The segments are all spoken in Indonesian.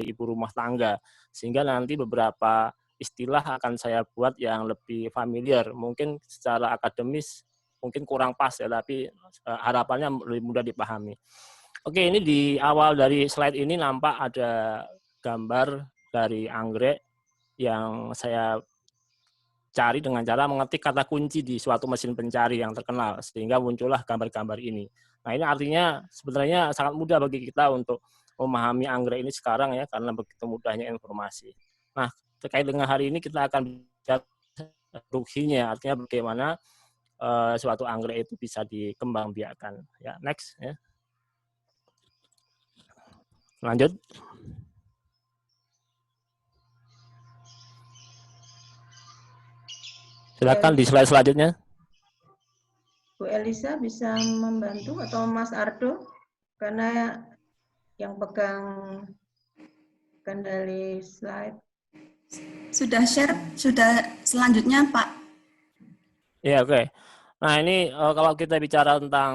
ibu rumah tangga, sehingga nanti beberapa istilah akan saya buat yang lebih familiar, mungkin secara akademis mungkin kurang pas ya, tapi harapannya lebih mudah dipahami. Oke, ini di awal dari slide ini nampak ada gambar dari anggrek yang saya cari dengan cara mengetik kata kunci di suatu mesin pencari yang terkenal, sehingga muncullah gambar-gambar ini. Nah, ini artinya sebenarnya sangat mudah bagi kita untuk memahami anggrek ini sekarang ya, karena begitu mudahnya informasi. Nah, terkait dengan hari ini kita akan bicara reproduksinya, artinya bagaimana suatu anggrek itu bisa dikembangbiakkan. Ya, next ya. Lanjut. Silakan di slide selanjutnya. Bu Elisa bisa membantu atau Mas Ardo, karena yang pegang kendali slide. Sudah share, sudah selanjutnya Pak. Ya, oke. Nah, ini kalau kita bicara tentang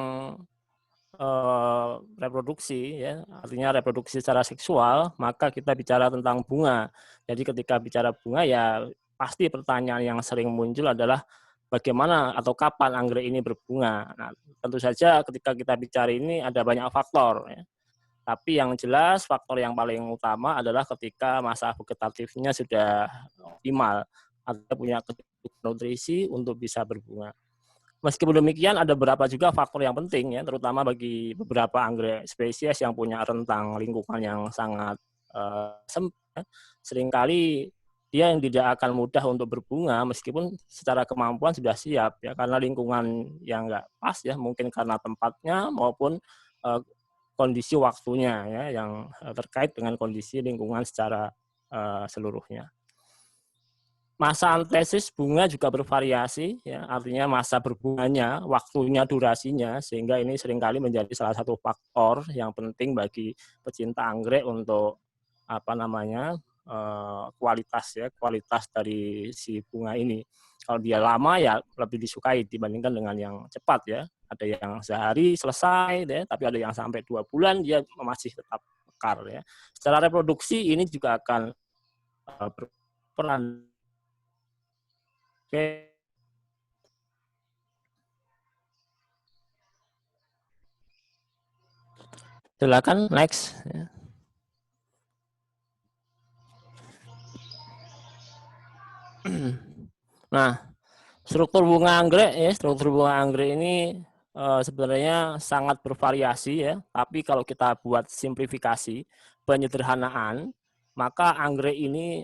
reproduksi, ya, artinya reproduksi secara seksual, maka kita bicara tentang bunga. Jadi ketika bicara bunga, ya pasti pertanyaan yang sering muncul adalah bagaimana atau kapan anggrek ini berbunga. Nah, tentu saja ketika kita bicara ini ada banyak faktor, ya. Tapi yang jelas faktor yang paling utama adalah ketika masa vegetatifnya sudah optimal atau punya nutrisi untuk bisa berbunga. Meskipun demikian ada beberapa juga faktor yang penting ya, terutama bagi beberapa anggrek spesies yang punya rentang lingkungan yang sangat sempit. Seringkali dia yang tidak akan mudah untuk berbunga meskipun secara kemampuan sudah siap ya, karena lingkungan yang nggak pas ya, mungkin karena tempatnya maupun kondisi waktunya ya, yang terkait dengan kondisi lingkungan secara seluruhnya. Masa antesis bunga juga bervariasi, ya, artinya masa berbunganya, waktunya, durasinya, sehingga ini seringkali menjadi salah satu faktor yang penting bagi pecinta anggrek untuk kualitas ya, kualitas dari si bunga ini. Kalau dia lama ya lebih disukai dibandingkan dengan yang cepat ya. Ada yang sehari selesai, ya, tapi ada yang sampai 2 bulan dia masih tetap mekar ya. Secara reproduksi ini juga akan berperan. Oke. Silakan next. Nah, struktur bunga anggrek ya, struktur bunga anggrek ini sebenarnya sangat bervariasi ya. Tapi kalau kita buat simplifikasi, penyederhanaan, maka anggrek ini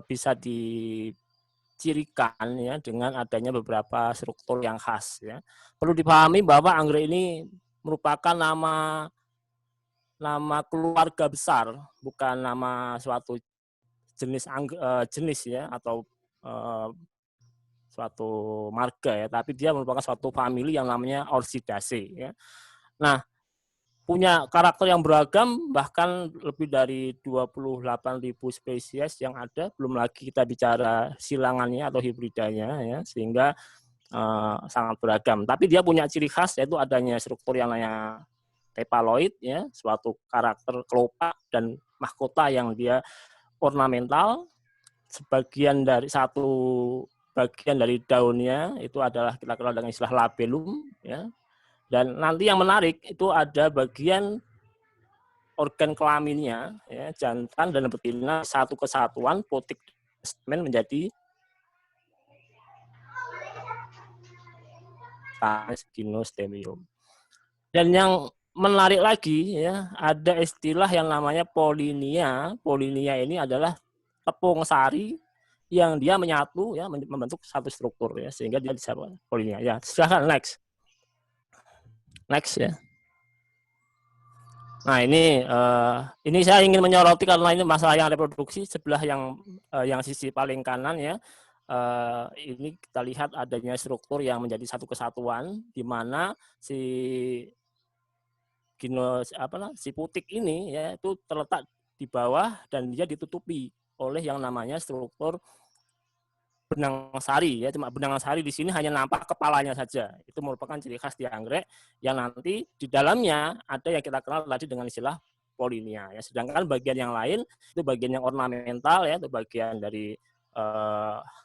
bisa dicirikan ya dengan adanya beberapa struktur yang khas ya. Perlu dipahami bahwa anggrek ini merupakan nama keluarga besar, bukan nama suatu jenis ya, atau suatu marga ya, tapi dia merupakan suatu famili yang namanya Orchidaceae ya. Nah, punya karakter yang beragam, bahkan lebih dari 28.000 spesies yang ada, belum lagi kita bicara silangannya atau hibridanya ya, sehingga sangat beragam. Tapi dia punya ciri khas, yaitu adanya struktur yang namanya tepaloid ya, suatu karakter kelopak dan mahkota yang dia ornamental. Sebagian dari bagian dari daunnya itu adalah kita kenal dengan istilah labellum ya. Dan nanti yang menarik itu ada bagian organ kelaminnya ya, jantan dan betina satu kesatuan, potik menjadi gynostemium. Dan yang menarik lagi ya, ada istilah yang namanya polinia. Polinia ini adalah tepung sari yang dia menyatu ya, membentuk satu struktur ya, sehingga dia disebut polinia. Ya, silakan next. Next ya. Nah, ini saya ingin menyoroti karena ini masalah yang reproduksi sebelah yang sisi paling kanan ya. Ini kita lihat adanya struktur yang menjadi satu kesatuan di mana si putik ini ya itu terletak di bawah dan dia ditutupi oleh yang namanya struktur benang sari ya. Cuma benang sari di sini hanya nampak kepalanya saja. Itu merupakan ciri khas di anggrek yang nanti di dalamnya ada yang kita kenal tadi dengan istilah polinia. Ya. Sedangkan bagian yang lain itu bagian yang ornamental, ya, itu bagian dari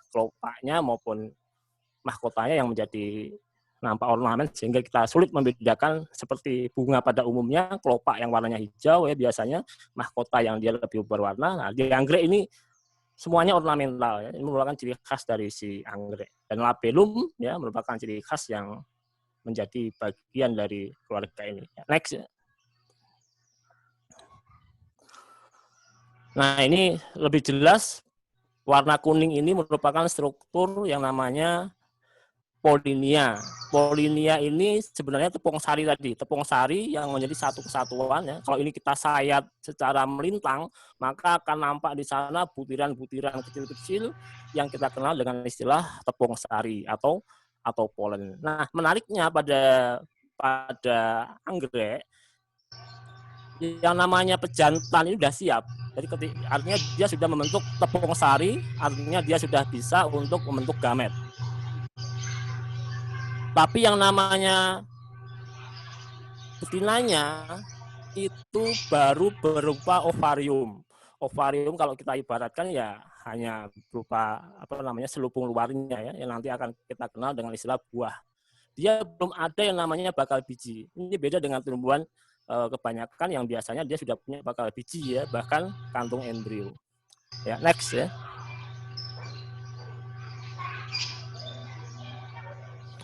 kelopaknya maupun mahkotanya yang menjadi nampak ornamen, sehingga kita sulit membedakan seperti bunga pada umumnya, kelopak yang warnanya hijau ya biasanya, mahkota yang dia lebih berwarna. Nah, di anggrek ini semuanya ornamental, ya. Ini merupakan ciri khas dari si anggrek. Dan labellum ya merupakan ciri khas yang menjadi bagian dari keluarga ini. Next. Nah, ini lebih jelas, warna kuning ini merupakan struktur yang namanya polinia. Polinia ini sebenarnya tepung sari tadi, tepung sari yang menjadi satu kesatuan. Ya. Kalau ini kita sayat secara melintang, maka akan nampak di sana butiran-butiran kecil-kecil yang kita kenal dengan istilah tepung sari atau polen. Nah, menariknya pada anggrek, yang namanya pejantan ini sudah siap. Jadi artinya dia sudah membentuk tepung sari, artinya dia sudah bisa untuk membentuk gamet. Tapi yang namanya betinanya itu baru berupa ovarium. Ovarium kalau kita ibaratkan ya hanya berupa selubung luarnya, ya, yang nanti akan kita kenal dengan istilah buah. Dia belum ada yang namanya bakal biji. Ini beda dengan tumbuhan kebanyakan yang biasanya dia sudah punya bakal biji, ya, bahkan kantung embrio. Ya, next ya.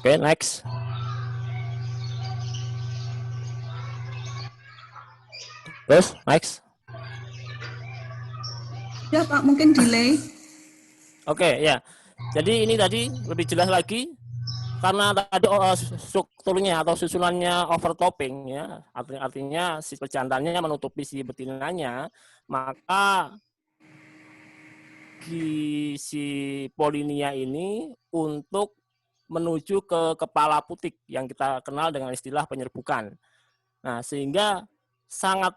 Oke, next. Terus, next. Ya Pak, mungkin delay. Oke, ya. Jadi ini tadi lebih jelas lagi karena tadi strukturnya atau susunannya overtopping, ya. Artinya si pejantannya menutupi si betinanya, maka si polinia ini untuk menuju ke kepala putik yang kita kenal dengan istilah penyerbukan. Nah, sehingga sangat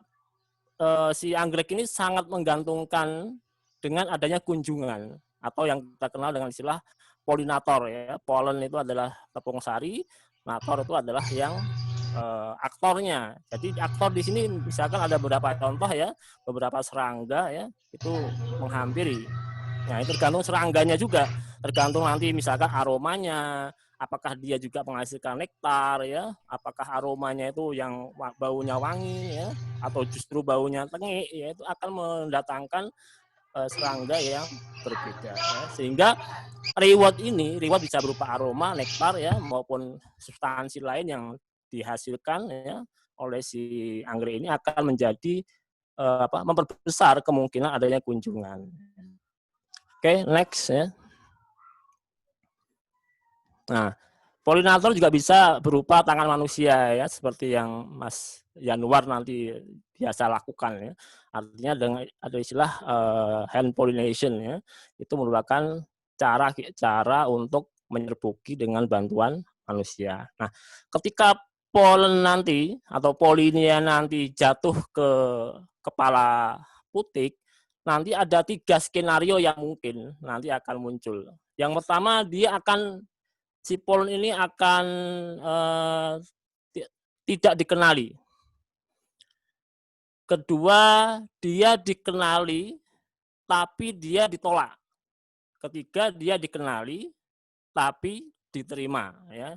si anggrek ini sangat menggantungkan dengan adanya kunjungan atau yang kita kenal dengan istilah polinator, ya. Polen itu adalah tepung sari, nator itu adalah yang aktornya. Jadi aktor di sini misalkan ada beberapa contoh, ya, beberapa serangga, ya, itu menghampiri. Nah, itu tergantung serangganya juga, tergantung nanti misalkan aromanya, apakah dia juga menghasilkan nektar, ya, apakah aromanya itu yang baunya wangi, ya, atau justru baunya tengik, ya, itu akan mendatangkan serangga yang berbeda, ya. Sehingga reward bisa berupa aroma, nektar, ya, maupun substansi lain yang dihasilkan, ya, oleh si anggrek ini akan menjadi memperbesar kemungkinan adanya kunjungan. Oke, next ya. Nah, polinator juga bisa berupa tangan manusia, ya, seperti yang Mas Yanuar nanti biasa lakukan, ya. Artinya dengan ada istilah hand pollination, ya. Itu merupakan cara untuk menyerbuki dengan bantuan manusia. Nah, ketika polen nanti atau polinia nanti jatuh ke kepala putik, nanti ada 3 skenario yang mungkin nanti akan muncul. Yang pertama, si polen ini akan tidak dikenali. Kedua, dia dikenali tapi dia ditolak. Ketiga, dia dikenali tapi diterima, ya.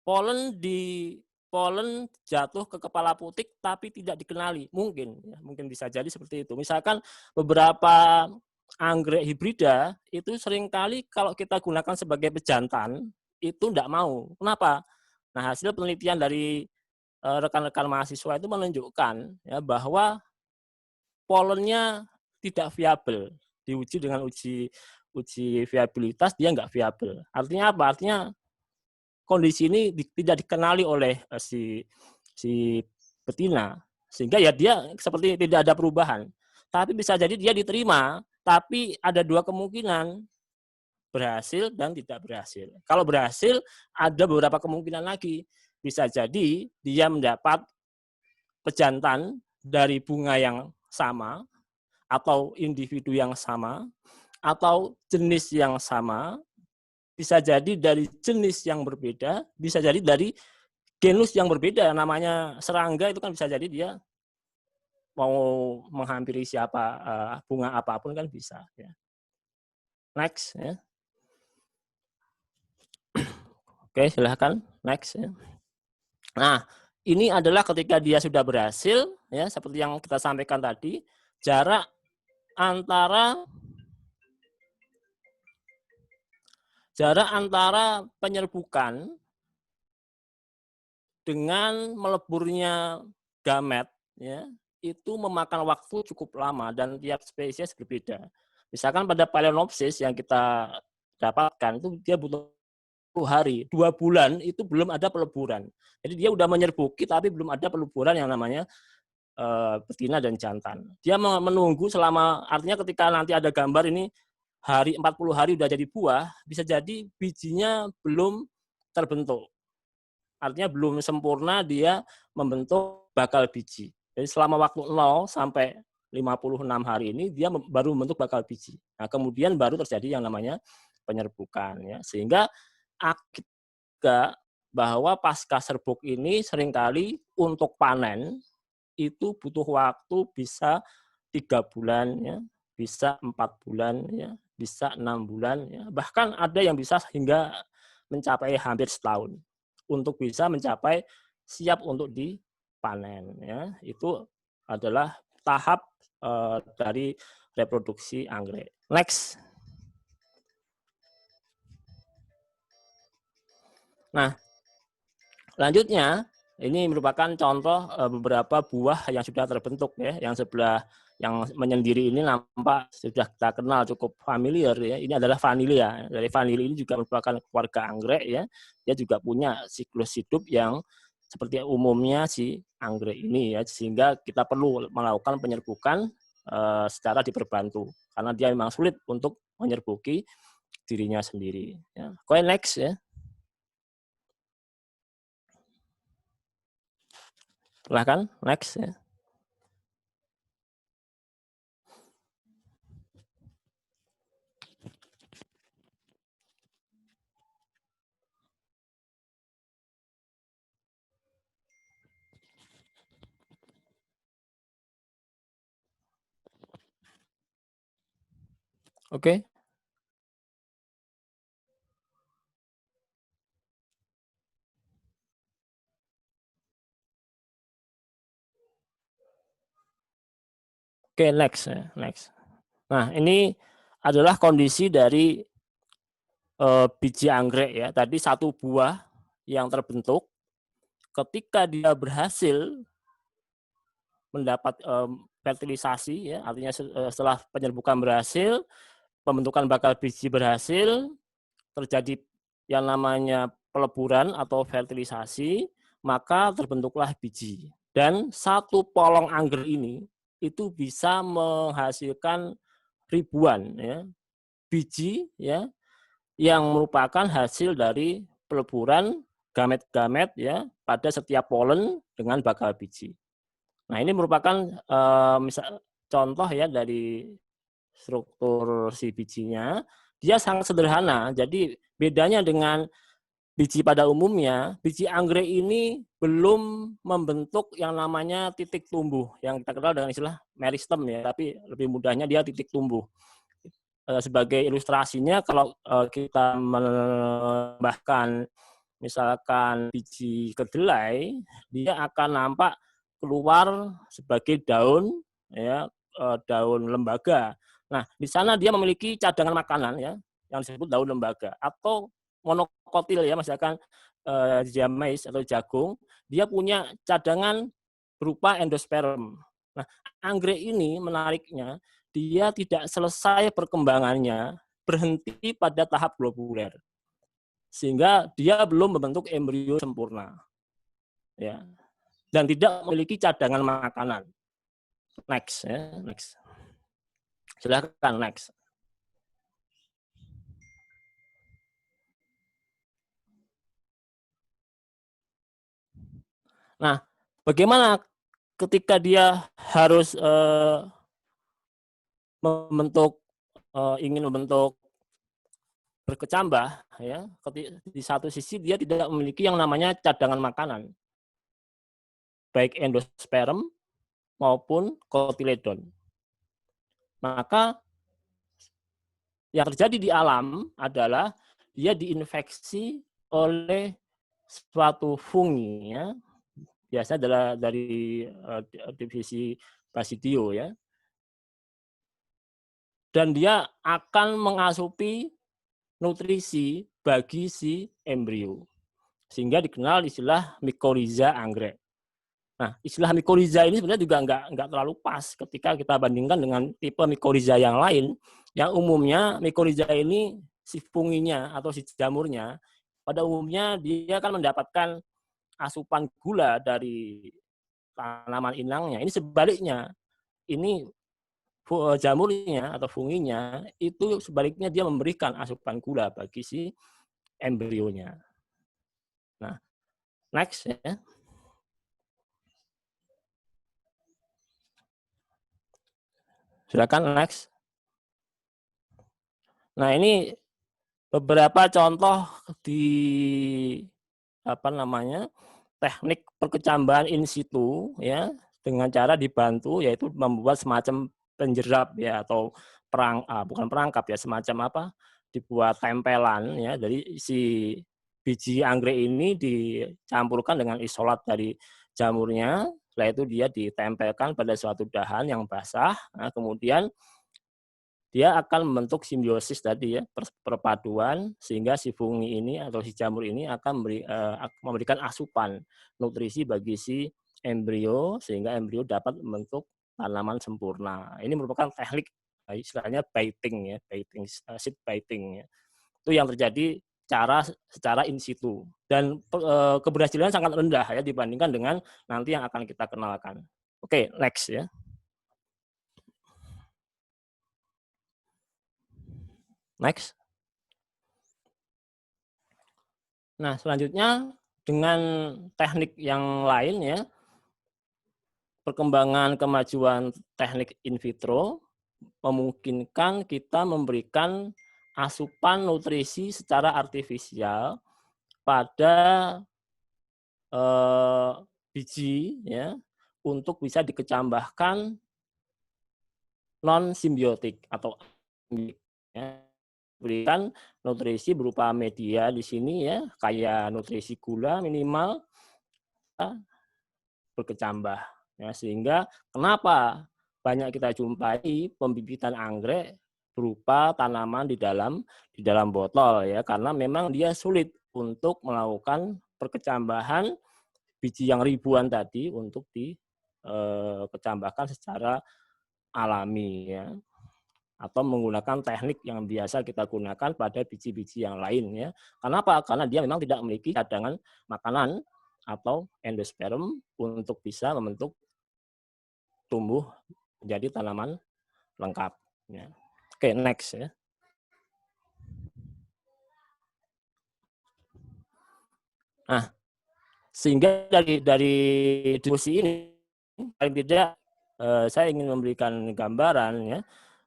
Polen jatuh ke kepala putik tapi tidak dikenali, mungkin, ya, mungkin bisa jadi seperti itu. Misalkan beberapa anggrek hibrida itu seringkali kalau kita gunakan sebagai pejantan itu tidak mau. Kenapa? Nah, hasil penelitian dari rekan-rekan mahasiswa itu menunjukkan, ya, bahwa polennya tidak viabel. Diuji dengan uji viabilitas, dia nggak viabel. Artinya apa? Artinya kondisi ini tidak dikenali oleh si betina, sehingga ya dia seperti tidak ada perubahan. Tapi bisa jadi dia diterima, tapi ada 2 kemungkinan, berhasil dan tidak berhasil. Kalau berhasil, ada beberapa kemungkinan lagi. Bisa jadi dia mendapat pejantan dari bunga yang sama, atau individu yang sama, atau jenis yang sama, bisa jadi dari jenis yang berbeda, bisa jadi dari genus yang berbeda. Namanya serangga itu kan bisa jadi dia mau menghampiri siapa bunga apapun kan bisa. Ya. Next. Ya. Oke, silahkan. Next. Ya. Nah, ini adalah ketika dia sudah berhasil, ya seperti yang kita sampaikan tadi, jarak antara penyerbukan dengan meleburnya gamet, ya itu memakan waktu cukup lama dan tiap spesies berbeda. Misalkan pada Phalaenopsis yang kita dapatkan itu dia butuh hari, 2 bulan itu belum ada peleburan. Jadi dia udah menyerbuki tapi belum ada peleburan yang namanya betina dan jantan. Dia menunggu selama, artinya ketika nanti ada gambar ini 40 hari udah jadi buah, bisa jadi bijinya belum terbentuk. Artinya belum sempurna dia membentuk bakal biji. Jadi selama waktu 0 sampai 56 hari ini dia baru membentuk bakal biji. Nah, kemudian baru terjadi yang namanya penyerbukan ya. Sehingga akibat bahwa pasca serbuk ini seringkali untuk panen itu butuh waktu bisa 3 bulan ya, bisa 4 bulan ya, bisa 6 bulan ya. Bahkan ada yang bisa hingga mencapai hampir setahun untuk bisa mencapai siap untuk dipanen ya. Itu adalah tahap dari reproduksi anggrek. Next. Nah, selanjutnya ini merupakan contoh beberapa buah yang sudah terbentuk ya, yang sebelah yang menyendiri ini nampak sudah kita kenal cukup familiar ya. Ini adalah Vanillea. Dari Vanillea ini juga merupakan keluarga anggrek ya. Dia juga punya siklus hidup yang seperti umumnya si anggrek ini ya, sehingga kita perlu melakukan penyerbukan secara diperbantu karena dia memang sulit untuk menyerbuki dirinya sendiri ya. Oke, next ya. Silahkan, next ya. Oke. Oke, next ya, next. Nah, ini adalah kondisi dari biji anggrek ya. Tadi satu buah yang terbentuk ketika dia berhasil mendapat fertilisasi ya, artinya setelah penyerbukan berhasil, pembentukan bakal biji berhasil, terjadi yang namanya peleburan atau fertilisasi, maka terbentuklah biji. Dan satu polong anggrek ini itu bisa menghasilkan ribuan ya, biji ya, yang merupakan hasil dari peleburan gamet-gamet ya pada setiap polen dengan bakal biji. Nah, ini merupakan misal contoh ya dari struktur si bijinya. Dia sangat sederhana. Jadi bedanya dengan biji pada umumnya, biji anggrek ini belum membentuk yang namanya titik tumbuh, yang kita kenal dengan istilah meristem ya, tapi lebih mudahnya dia titik tumbuh. Sebagai ilustrasinya, kalau kita menambahkan misalkan biji kedelai, dia akan nampak keluar sebagai daun ya, daun lembaga. Nah, di sana dia memiliki cadangan makanan ya, yang disebut daun lembaga, atau monokotil ya, misalkan jamais atau jagung, dia punya cadangan berupa endosperm. Nah, anggrek ini menariknya, dia tidak selesai perkembangannya berhenti pada tahap globuler, sehingga dia belum membentuk embrio sempurna, ya, dan tidak memiliki cadangan makanan. Next, ya, next. Silakan next. Nah, bagaimana ketika dia harus ingin membentuk berkecambah, ya, di satu sisi dia tidak memiliki yang namanya cadangan makanan, baik endosperm maupun kotiledon. Maka yang terjadi di alam adalah dia diinfeksi oleh suatu fungi, ya. Biasanya adalah dari divisi Basidio, ya. Dan dia akan mengasupi nutrisi bagi si embrio. Sehingga dikenal istilah mikoriza anggrek. Nah, istilah mikoriza ini sebenarnya juga nggak terlalu pas ketika kita bandingkan dengan tipe mikoriza yang lain. Yang umumnya mikoriza ini si funginya atau si jamurnya, pada umumnya dia akan mendapatkan asupan gula dari tanaman inangnya. Ini sebaliknya, ini jamurnya atau funginya itu sebaliknya dia memberikan asupan gula bagi si embrionya. Nah, next ya. Silakan next. Nah, ini beberapa contoh di teknik perkecambahan in situ, ya, dengan cara dibantu yaitu membuat semacam penjerap, ya, atau bukan perangkap, ya, semacam dibuat tempelan, ya, dari si biji anggrek ini dicampurkan dengan isolat dari jamurnya. Setelah itu dia ditempelkan pada suatu dahan yang basah. Nah, kemudian dia akan membentuk simbiosis tadi, ya, perpaduan, sehingga si fungi ini atau si jamur ini akan memberikan asupan nutrisi bagi si embrio, sehingga embrio dapat membentuk tanaman sempurna. Ini merupakan teknik istilahnya biting, ya, seed biting, ya. Itu yang terjadi secara in situ, dan keberhasilan sangat rendah, ya, dibandingkan dengan nanti yang akan kita kenalkan. Oke, next, ya. Next. Nah, selanjutnya dengan teknik yang lain, ya, perkembangan kemajuan teknik in vitro memungkinkan kita memberikan asupan nutrisi secara artifisial pada biji, ya, untuk bisa dikecambahkan non simbiotik atau ya, berikan nutrisi berupa media di sini, ya, kayak nutrisi gula minimal berkecambah, ya, sehingga kenapa banyak kita jumpai pembibitan anggrek berupa tanaman di dalam botol, ya, karena memang dia sulit untuk melakukan perkecambahan biji yang ribuan tadi untuk dikecambahkan secara alami, ya, atau menggunakan teknik yang biasa kita gunakan pada biji-biji yang lain, ya. Kenapa? Karena dia memang tidak memiliki cadangan makanan atau endosperm untuk bisa membentuk tumbuh menjadi tanaman lengkap, ya. Oke, next, ya. Nah, sehingga dari diskusi ini paling tidak saya ingin memberikan gambaran, ya,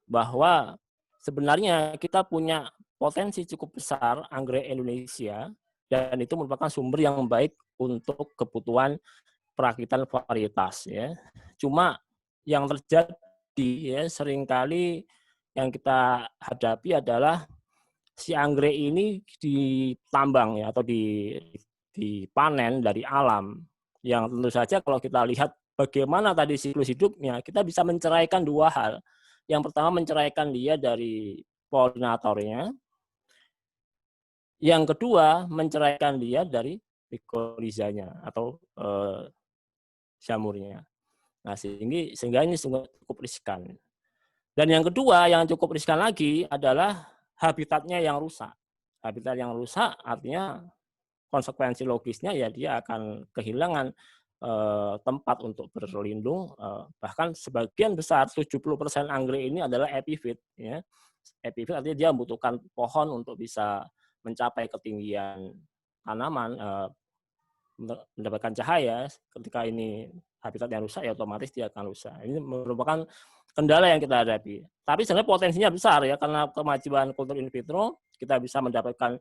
bahwa sebenarnya kita punya potensi cukup besar anggrek Indonesia, dan itu merupakan sumber yang baik untuk kebutuhan perakitan varietas, ya. Cuma yang terjadi, ya, seringkali yang kita hadapi adalah si anggrek ini ditambang, ya, atau dipanen dari alam, yang tentu saja kalau kita lihat bagaimana tadi siklus hidupnya, kita bisa menceraikan dua hal. Yang pertama, menceraikan dia dari polinatornya. Yang kedua, menceraikan dia dari mikorizanya atau jamurnya. Nah, sehingga ini cukup riskan. Dan yang kedua, yang cukup riskan lagi adalah habitatnya yang rusak. Habitat yang rusak artinya konsekuensi logisnya, ya, dia akan kehilangan tempat untuk berlindung, bahkan sebagian besar 70% anggrek ini adalah epifit, ya. Epifit artinya dia membutuhkan pohon untuk bisa mencapai ketinggian tanaman, mendapatkan cahaya. Ketika ini habitat yang rusak, ya otomatis dia akan rusak. Ini merupakan kendala yang kita hadapi. Tapi sebenarnya potensinya besar, ya, karena kemajuan kultur in vitro kita bisa mendapatkan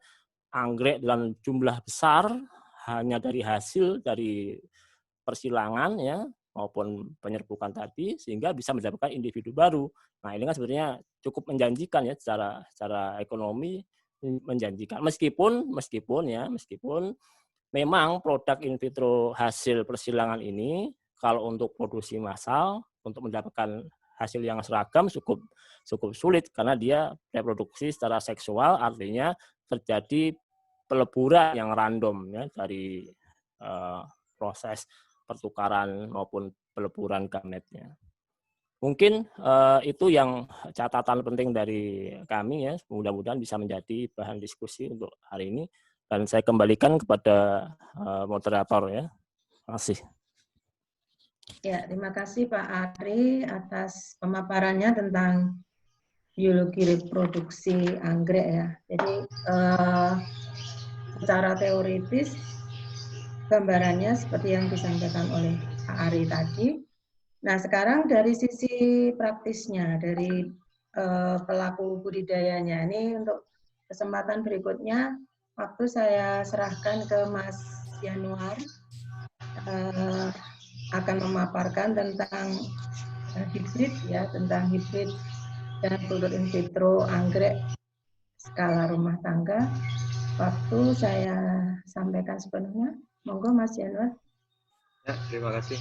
anggrek dalam jumlah besar hanya dari hasil dari persilangan, ya, maupun penyerbukan tadi, sehingga bisa mendapatkan individu baru. Nah, ini kan sebenarnya cukup menjanjikan ya secara ekonomi, menjanjikan. Meskipun memang produk in vitro hasil persilangan ini kalau untuk produksi massal, untuk mendapatkan hasil yang seragam cukup cukup sulit karena dia reproduksi secara seksual, artinya terjadi peleburan yang random ya dari proses pertukaran maupun peleburan gametnya. Mungkin itu yang catatan penting dari kami ya. Mudah-mudahan bisa menjadi bahan diskusi untuk hari ini. Dan saya kembalikan kepada moderator ya. Terima kasih. Ya, terima kasih Pak Ari atas pemaparannya tentang biologi reproduksi anggrek ya. Jadi secara teoritis gambarannya seperti yang disampaikan oleh Pak Ari tadi. Nah, sekarang dari sisi praktisnya, dari pelaku budidayanya, ini untuk kesempatan berikutnya, waktu saya serahkan ke Mas Yanuar, akan memaparkan tentang hibrid ya, tentang hibrid dan kultur in vitro anggrek skala rumah tangga. Waktu saya sampaikan sepenuhnya. Monggo Mas Yanuar. Ya, terima kasih.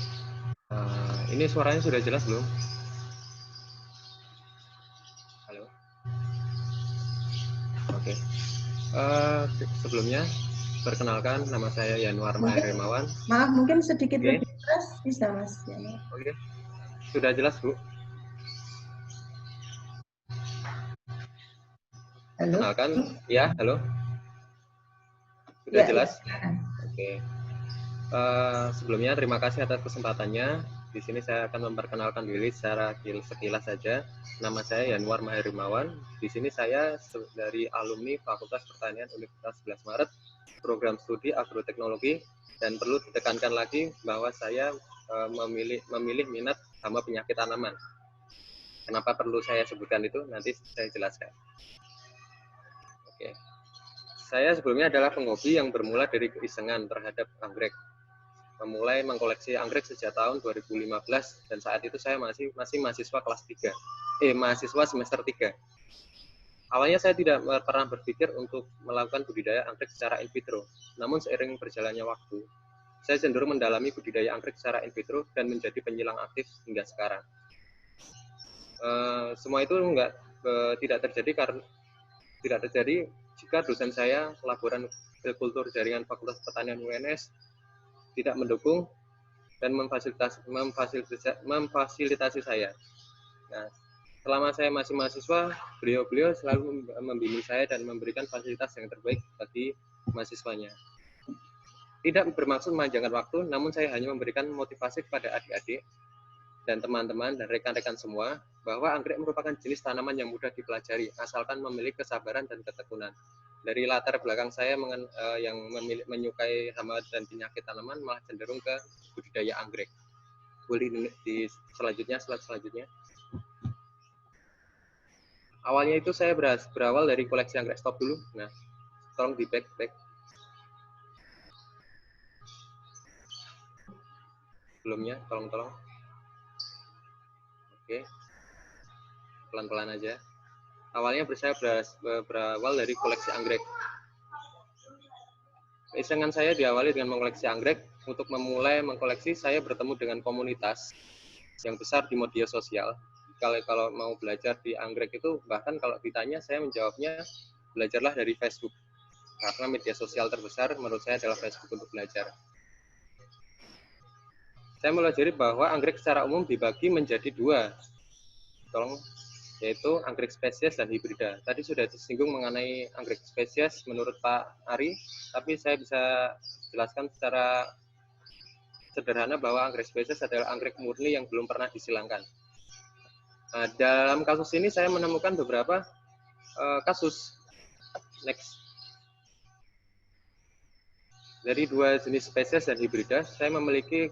Ini suaranya sudah jelas belum? Halo. Oke. Sebelumnya perkenalkan, nama saya Yanuar Maher Rimawan. Maaf, mungkin sedikit Oke. lebih keras bisa Mas Yanuar. Oke. Sudah jelas Bu? Halo. Perkenalkan, ya, halo. Sudah Ya, jelas? ya. Oke. Sebelumnya terima kasih atas kesempatannya. Di sini saya akan memperkenalkan diri secara sekilas saja. Nama saya Yanuar Maher Rimawan. Di sini saya dari alumni Fakultas Pertanian Universitas 11 Maret, program studi agroteknologi, dan perlu ditekankan lagi bahwa saya memilih minat sama penyakit tanaman. Kenapa perlu saya sebutkan itu? Nanti saya jelaskan. Oke. Saya sebelumnya adalah penghobi yang bermula dari keisengan terhadap anggrek. Memulai mengkoleksi anggrek sejak tahun 2015 dan saat itu saya masih mahasiswa kelas 3. Mahasiswa semester 3. Awalnya saya tidak pernah berpikir untuk melakukan budidaya anggrek secara in vitro. Namun seiring berjalannya waktu, saya cenderung mendalami budidaya anggrek secara in vitro dan menjadi penyilang aktif hingga sekarang. Semua itu tidak terjadi jika dosen saya, laboran kultur jaringan Fakultas Pertanian UNS, tidak mendukung dan memfasilitasi saya. Nah, selama saya masih mahasiswa, beliau selalu membimbing saya dan memberikan fasilitas yang terbaik bagi mahasiswanya. Tidak bermaksud memanjangkan waktu, namun saya hanya memberikan motivasi kepada adik-adik dan teman-teman dan rekan-rekan semua bahwa anggrek merupakan jenis tanaman yang mudah dipelajari, asalkan memiliki kesabaran dan ketekunan. Dari latar belakang saya yang menyukai hama dan penyakit tanaman malah cenderung ke budidaya anggrek. Boleh di slide selanjutnya. Awalnya itu saya berawal dari koleksi anggrek. Stop dulu. Nah, tolong di back. Sebelumnya, tolong. Oke. Pelan-pelan aja. Awalnya saya berawal dari koleksi anggrek. Keisengan saya diawali dengan mengoleksi anggrek. Untuk memulai mengkoleksi, saya bertemu dengan komunitas yang besar di media sosial. Kalau mau belajar di anggrek itu, bahkan kalau ditanya, saya menjawabnya, belajarlah dari Facebook. Karena media sosial terbesar menurut saya adalah Facebook untuk belajar. Saya pelajari bahwa anggrek secara umum dibagi menjadi dua. Yaitu anggrek spesies dan hibrida. Tadi sudah disinggung mengenai anggrek spesies menurut Pak Ari, tapi saya bisa jelaskan secara sederhana bahwa anggrek spesies adalah anggrek murni yang belum pernah disilangkan. Nah, dalam kasus ini saya menemukan beberapa kasus. Next. Dari dua jenis spesies dan hibrida, saya memiliki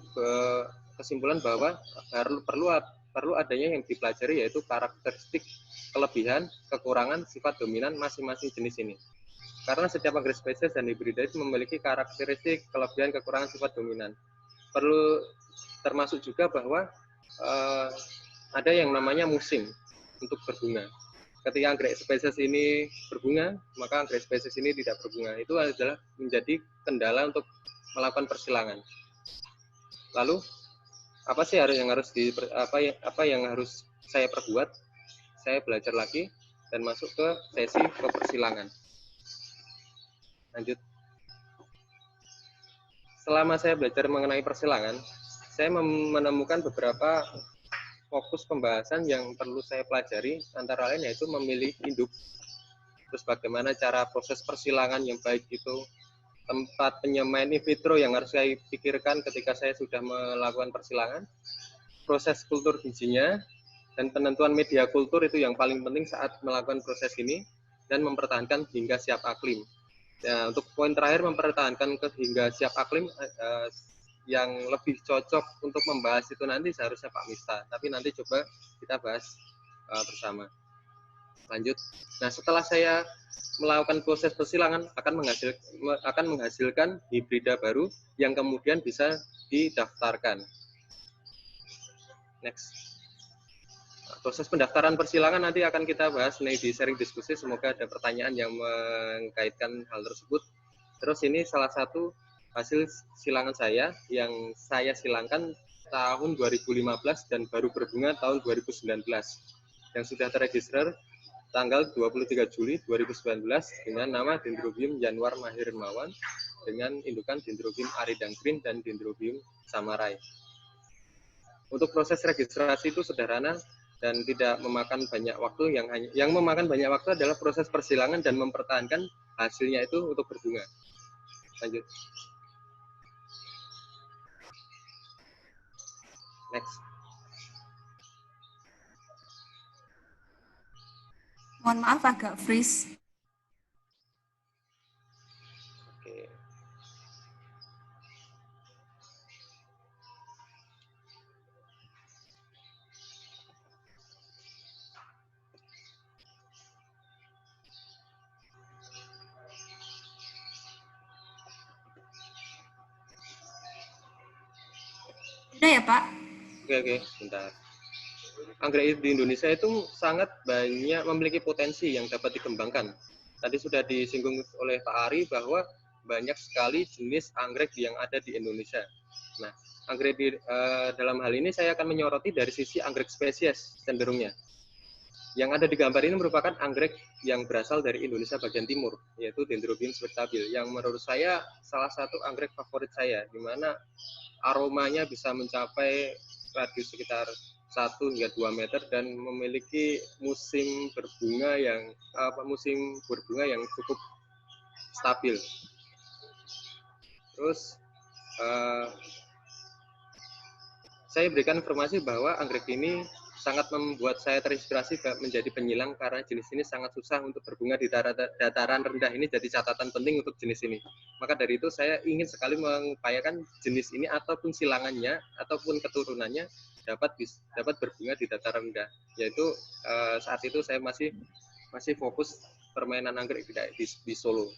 kesimpulan bahwa perlu adanya yang dipelajari, yaitu karakteristik, kelebihan, kekurangan, sifat dominan masing-masing jenis ini. Karena setiap anggrek spesies dan hibrida itu memiliki karakteristik, kelebihan, kekurangan, sifat dominan. perlu termasuk juga bahwa ada yang namanya musim untuk berbunga. Ketika anggrek spesies ini berbunga, maka anggrek spesies ini tidak berbunga. Itu adalah menjadi kendala untuk melakukan persilangan. Lalu apa sih yang harus saya perbuat? Saya belajar lagi dan masuk ke sesi persilangan. Lanjut. Selama saya belajar mengenai persilangan, saya menemukan beberapa fokus pembahasan yang perlu saya pelajari, antara lain yaitu memilih induk, terus bagaimana cara proses persilangan yang baik itu, tempat penyemaian in vitro yang harus saya pikirkan ketika saya sudah melakukan persilangan, proses kultur bijinya, dan penentuan media kultur itu yang paling penting saat melakukan proses ini, dan mempertahankan hingga siap aklim. Ya, untuk poin terakhir mempertahankan hingga siap aklim, yang lebih cocok untuk membahas itu nanti seharusnya Pak Mista, tapi nanti coba kita bahas bersama. Lanjut. Nah, setelah saya melakukan proses persilangan akan menghasilkan hibrida baru yang kemudian bisa didaftarkan. Next. Proses pendaftaran persilangan nanti akan kita bahas di sharing diskusi. Semoga ada pertanyaan yang mengkaitkan hal tersebut. Terus ini salah satu hasil silangan saya yang saya silangkan tahun 2015 dan baru berbunga tahun 2019. Yang sudah terregister tanggal 23 Juli 2019 dengan nama Dendrobium Januar Mahir Rimawan dengan indukan Dendrobium Aridang Green dan Dendrobium Samarai. Untuk proses registrasi itu sederhana dan tidak memakan banyak waktu. Yang memakan banyak waktu adalah proses persilangan dan mempertahankan hasilnya itu untuk berbunga. Lanjut. Next. Mohon maaf agak freeze. Oke. Udah ya Pak? Oke, bentar. Anggrek di Indonesia itu sangat banyak memiliki potensi yang dapat dikembangkan. Tadi sudah disinggung oleh Pak Ari bahwa banyak sekali jenis anggrek yang ada di Indonesia. Nah, anggrek dalam hal ini saya akan menyoroti dari sisi anggrek spesies cenderungnya. Yang ada di gambar ini merupakan anggrek yang berasal dari Indonesia bagian timur, yaitu Dendrobium spectabil, yang menurut saya salah satu anggrek favorit saya, di mana aromanya bisa mencapai radius sekitar 1 hingga 2 meter dan memiliki musim berbunga yang cukup stabil. Terus saya berikan informasi bahwa anggrek ini sangat membuat saya terinspirasi menjadi penyilang karena jenis ini sangat susah untuk berbunga di dataran rendah. Ini jadi catatan penting untuk jenis ini. Maka dari itu saya ingin sekali mengupayakan jenis ini ataupun silangannya ataupun keturunannya dapat berbunga di dataran rendah. Yaitu saat itu saya masih fokus permainan anggrek di Solo.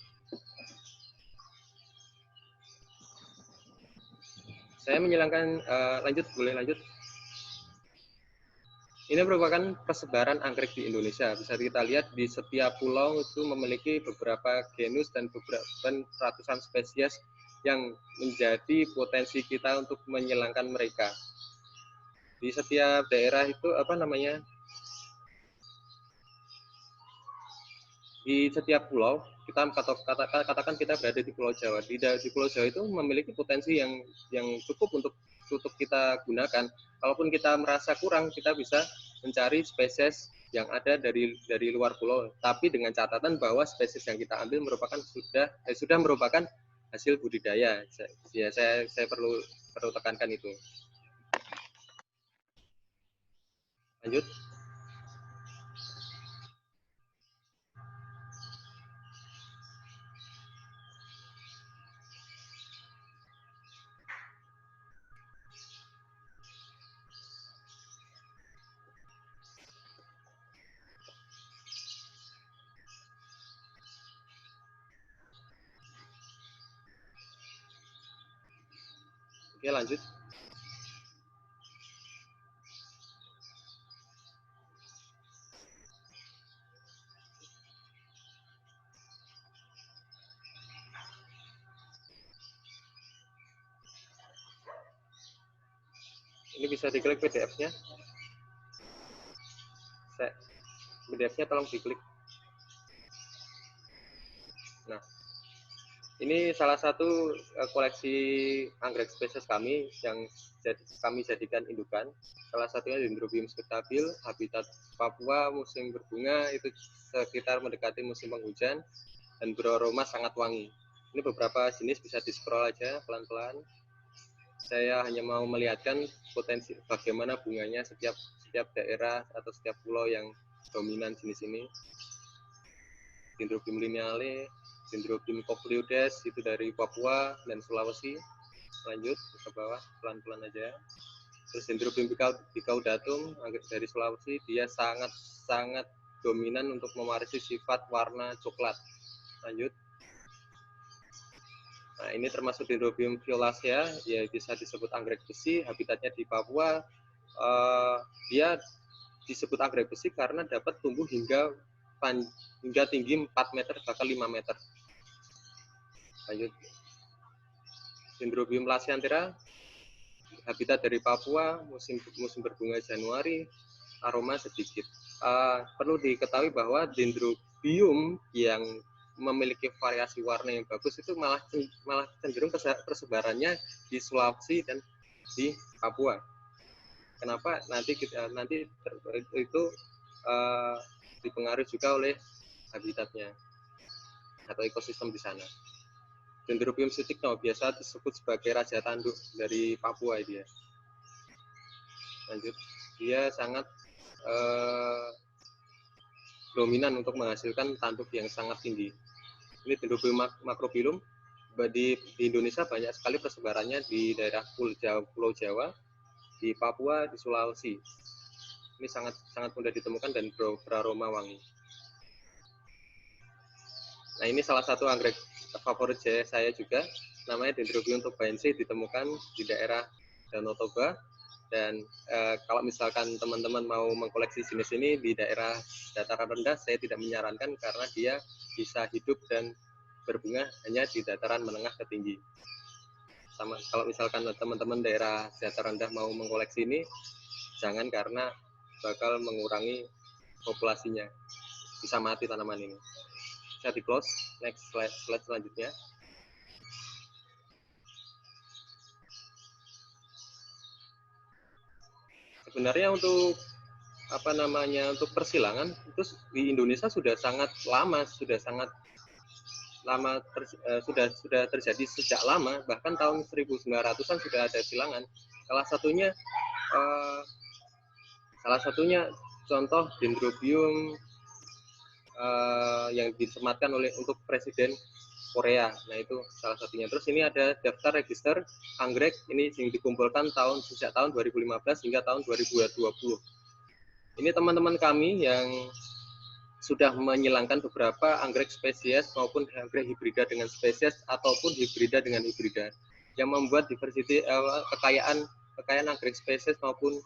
Saya menyilangkan boleh lanjut. Ini merupakan persebaran anggrek di Indonesia. Bisa kita lihat di setiap pulau itu memiliki beberapa genus dan ratusan spesies yang menjadi potensi kita untuk menyilangkan mereka. Di setiap daerah itu di setiap pulau, kita katakan kita berada di Pulau Jawa. Di Pulau Jawa itu memiliki potensi yang cukup untuk kita gunakan. Kalaupun kita merasa kurang, kita bisa mencari spesies yang ada dari luar pulau. Tapi dengan catatan bahwa spesies yang kita ambil sudah merupakan hasil budidaya. Saya perlu tekankan itu. Lanjut. Oke, lanjut. Ini bisa diklik PDF-nya. PDF-nya tolong diklik. Nah, ini salah satu koleksi anggrek spesies kami yang kami jadikan indukan. Salah satunya Dendrobium spectabil, habitat Papua musim berbunga itu sekitar mendekati musim penghujan dan beraroma sangat wangi. Ini beberapa jenis, bisa di-scroll aja pelan-pelan. Saya hanya mau melihatkan potensi bagaimana bunganya setiap daerah atau setiap pulau yang dominan jenis ini. Dendrobium lineale, Dendrobium cochleoides itu dari Papua dan Sulawesi. Lanjut ke bawah pelan-pelan aja. Terus Dendrobium bicaudatum dari Sulawesi, dia sangat dominan untuk mewarisi sifat warna coklat. Lanjut. Nah, ini termasuk Dendrobium violacea, ya bisa disebut anggrek besi, habitatnya di Papua. Dia disebut anggrek besi karena dapat tumbuh hingga tinggi 4 meter, bahkan 5 meter. Lanjut. Dendrobium lacyanthera, habitat dari Papua, musim berbunga Januari, aroma sedikit. Perlu diketahui bahwa Dendrobium yang memiliki variasi warna yang bagus itu malah cenderung persebarannya di Sulawesi dan di Papua. Kenapa? Nanti itu dipengaruhi juga oleh habitatnya atau ekosistem di sana. Dendrobium sutikno biasa disebut sebagai raja tanduk dari Papua dia. Lanjut, dia sangat dominan untuk menghasilkan tanduk yang sangat tinggi. Ini Dendrobium macrophyllum. Di Indonesia banyak sekali persebarannya di daerah Pulau Jawa, di Papua, di Sulawesi. Ini sangat mudah ditemukan dan beraroma wangi. Nah, ini salah satu anggrek favorit saya juga, namanya Dendrobium tobaense, ditemukan di daerah Danau Toba. Dan kalau misalkan teman-teman mau mengkoleksi jenis ini di daerah dataran rendah, saya tidak menyarankan karena dia bisa hidup dan berbunga hanya di dataran menengah ke tinggi. Kalau misalkan teman-teman daerah dataran rendah mau mengkoleksi ini, jangan, karena bakal mengurangi populasinya. Bisa mati tanaman ini. Bisa di close. Next slide selanjutnya. Sebenarnya untuk untuk persilangan itu di Indonesia sudah sangat lama, sudah terjadi sejak lama, bahkan tahun 1900-an sudah ada silangan. Salah satunya contoh Dendrobium yang disematkan untuk Presiden Korea. Nah, itu salah satunya. Terus ini ada daftar register anggrek ini yang dikumpulkan sejak tahun 2015 hingga tahun 2020. Ini teman-teman kami yang sudah menyilangkan beberapa anggrek spesies maupun anggrek hibrida dengan spesies ataupun hibrida dengan hibrida, yang membuat kekayaan anggrek spesies maupun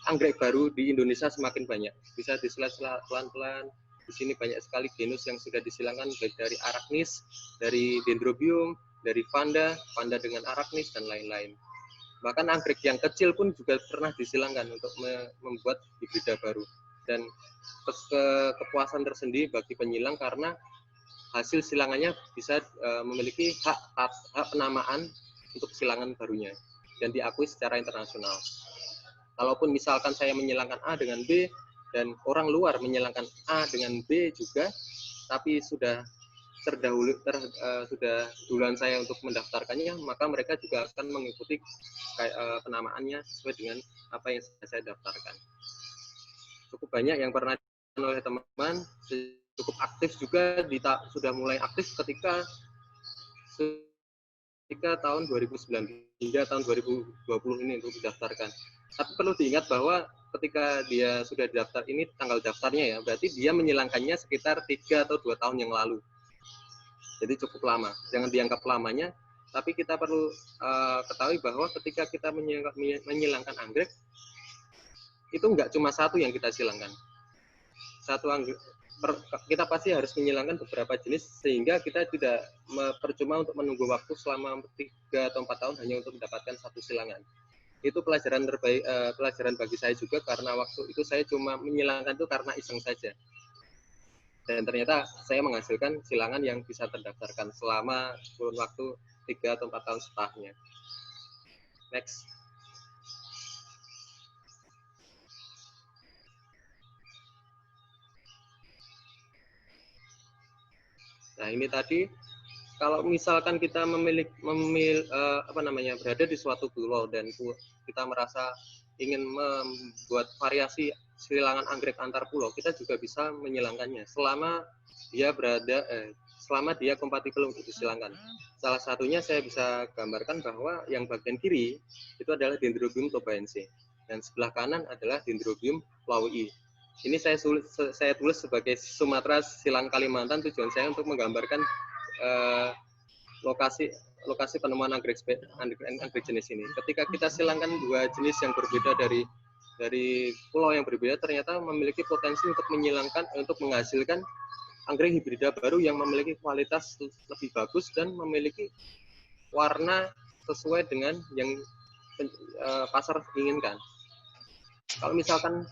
anggrek baru di Indonesia semakin banyak. Bisa di-slide pelan-pelan. Di sini banyak sekali genus yang sudah disilangkan, baik dari Arachnis, dari Dendrobium, dari Vanda dengan Arachnis, dan lain-lain. Bahkan anggrek yang kecil pun juga pernah disilangkan untuk membuat hibrida baru. Dan kepuasan tersendiri bagi penyilang karena hasil silangannya bisa memiliki hak penamaan untuk silangan barunya dan diakui secara internasional. Kalaupun misalkan saya menyilangkan A dengan B dan orang luar menyilangkan A dengan B juga, tapi sudah duluan saya untuk mendaftarkannya, maka mereka juga akan mengikuti penamaannya sesuai dengan apa yang saya daftarkan. Cukup banyak yang pernah oleh teman-teman, cukup aktif juga, sudah mulai aktif ketika tahun 2009 hingga tahun 2020 ini untuk didaftarkan. Tapi perlu diingat bahwa ketika dia sudah daftar, ini tanggal daftarnya ya, berarti dia menyilangkannya sekitar 3 atau 2 tahun yang lalu. Jadi cukup lama. Jangan dianggap lamanya, Tapi kita perlu ketahui bahwa ketika kita menyilangkan anggrek, itu nggak cuma satu yang kita silangkan. Satu anggrek, kita pasti harus menyilangkan beberapa jenis sehingga kita tidak percuma untuk menunggu waktu selama 3 atau 4 tahun hanya untuk mendapatkan satu silangan. Itu pelajaran terbaik, pelajaran bagi saya juga, karena waktu itu saya cuma menyilangkan itu karena iseng saja. Dan ternyata saya menghasilkan silangan yang bisa terdaftarkan selama kurun waktu 3 atau 4 tahun setelahnya. Next. Nah, ini tadi kalau misalkan kita berada di suatu pulau dan kita merasa ingin membuat variasi silangan anggrek antar pulau, kita juga bisa menyilangkannya selama dia kompatibel untuk disilangkan. Salah satunya saya bisa gambarkan bahwa yang bagian kiri itu adalah Dendrobium tobaense dan sebelah kanan adalah Dendrobium plauii. Ini saya tulis sebagai Sumatera Silang Kalimantan, tujuan saya untuk menggambarkan lokasi penemuan anggrek jenis ini. Ketika kita silangkan dua jenis yang berbeda dari pulau yang berbeda, ternyata memiliki potensi untuk menghasilkan anggrek hibrida baru yang memiliki kualitas lebih bagus dan memiliki warna sesuai dengan yang pasar inginkan. Kalau misalkan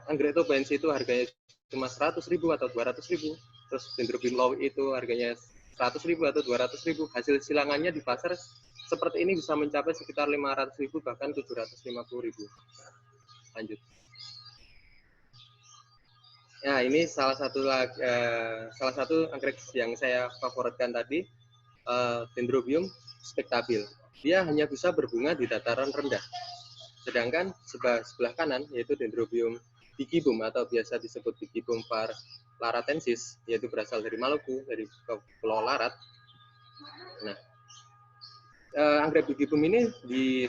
anggrek tobaense itu harganya cuma 100.000 atau 200.000, terus Dendrobium plauii itu harganya 100.000 atau 200.000, hasil silangannya di pasar seperti ini bisa mencapai sekitar 500.000 bahkan 750.000. Lanjut. Ya, ini salah satu anggrek yang saya favoritkan tadi, Dendrobium spectabil. Dia hanya bisa berbunga di dataran rendah. Sedangkan sebelah kanan yaitu Dendrobium digibum atau biasa disebut Digibum laratensis, yaitu berasal dari Maluku, dari Pulau Larat. Nah, anggrek digibum ini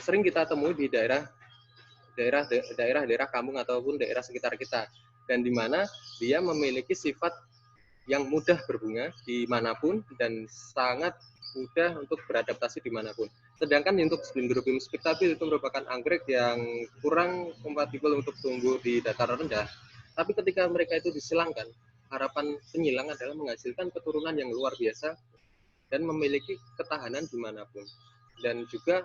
sering kita temui di daerah kampung ataupun daerah sekitar kita, dan di mana dia memiliki sifat yang mudah berbunga dimanapun dan sangat mudah untuk beradaptasi dimanapun. Sedangkan untuk Dendrobium spectabil itu merupakan anggrek yang kurang kompatibel untuk tumbuh di dataran rendah. Tapi ketika mereka itu disilangkan, harapan penyilang adalah menghasilkan keturunan yang luar biasa dan memiliki ketahanan dimanapun. Dan juga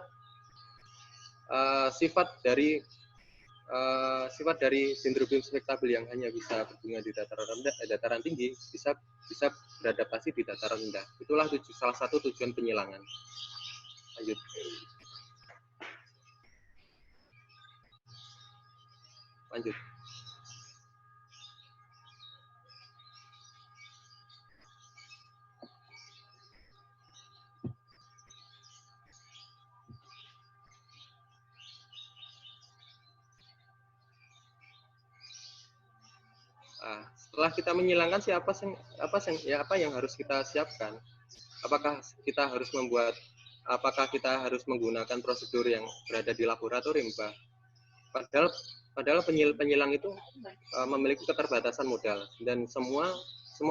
sifat dari Dendrobium spectabil yang hanya bisa berbunga di dataran tinggi bisa beradaptasi di dataran rendah. Itulah salah satu tujuan penyilangan. Lanjut. Setelah kita menyilangkan apa yang harus kita siapkan? Apakah kita harus menggunakan prosedur yang berada di laboratorium, Pak? Padahal penyilang itu memiliki keterbatasan modal dan semua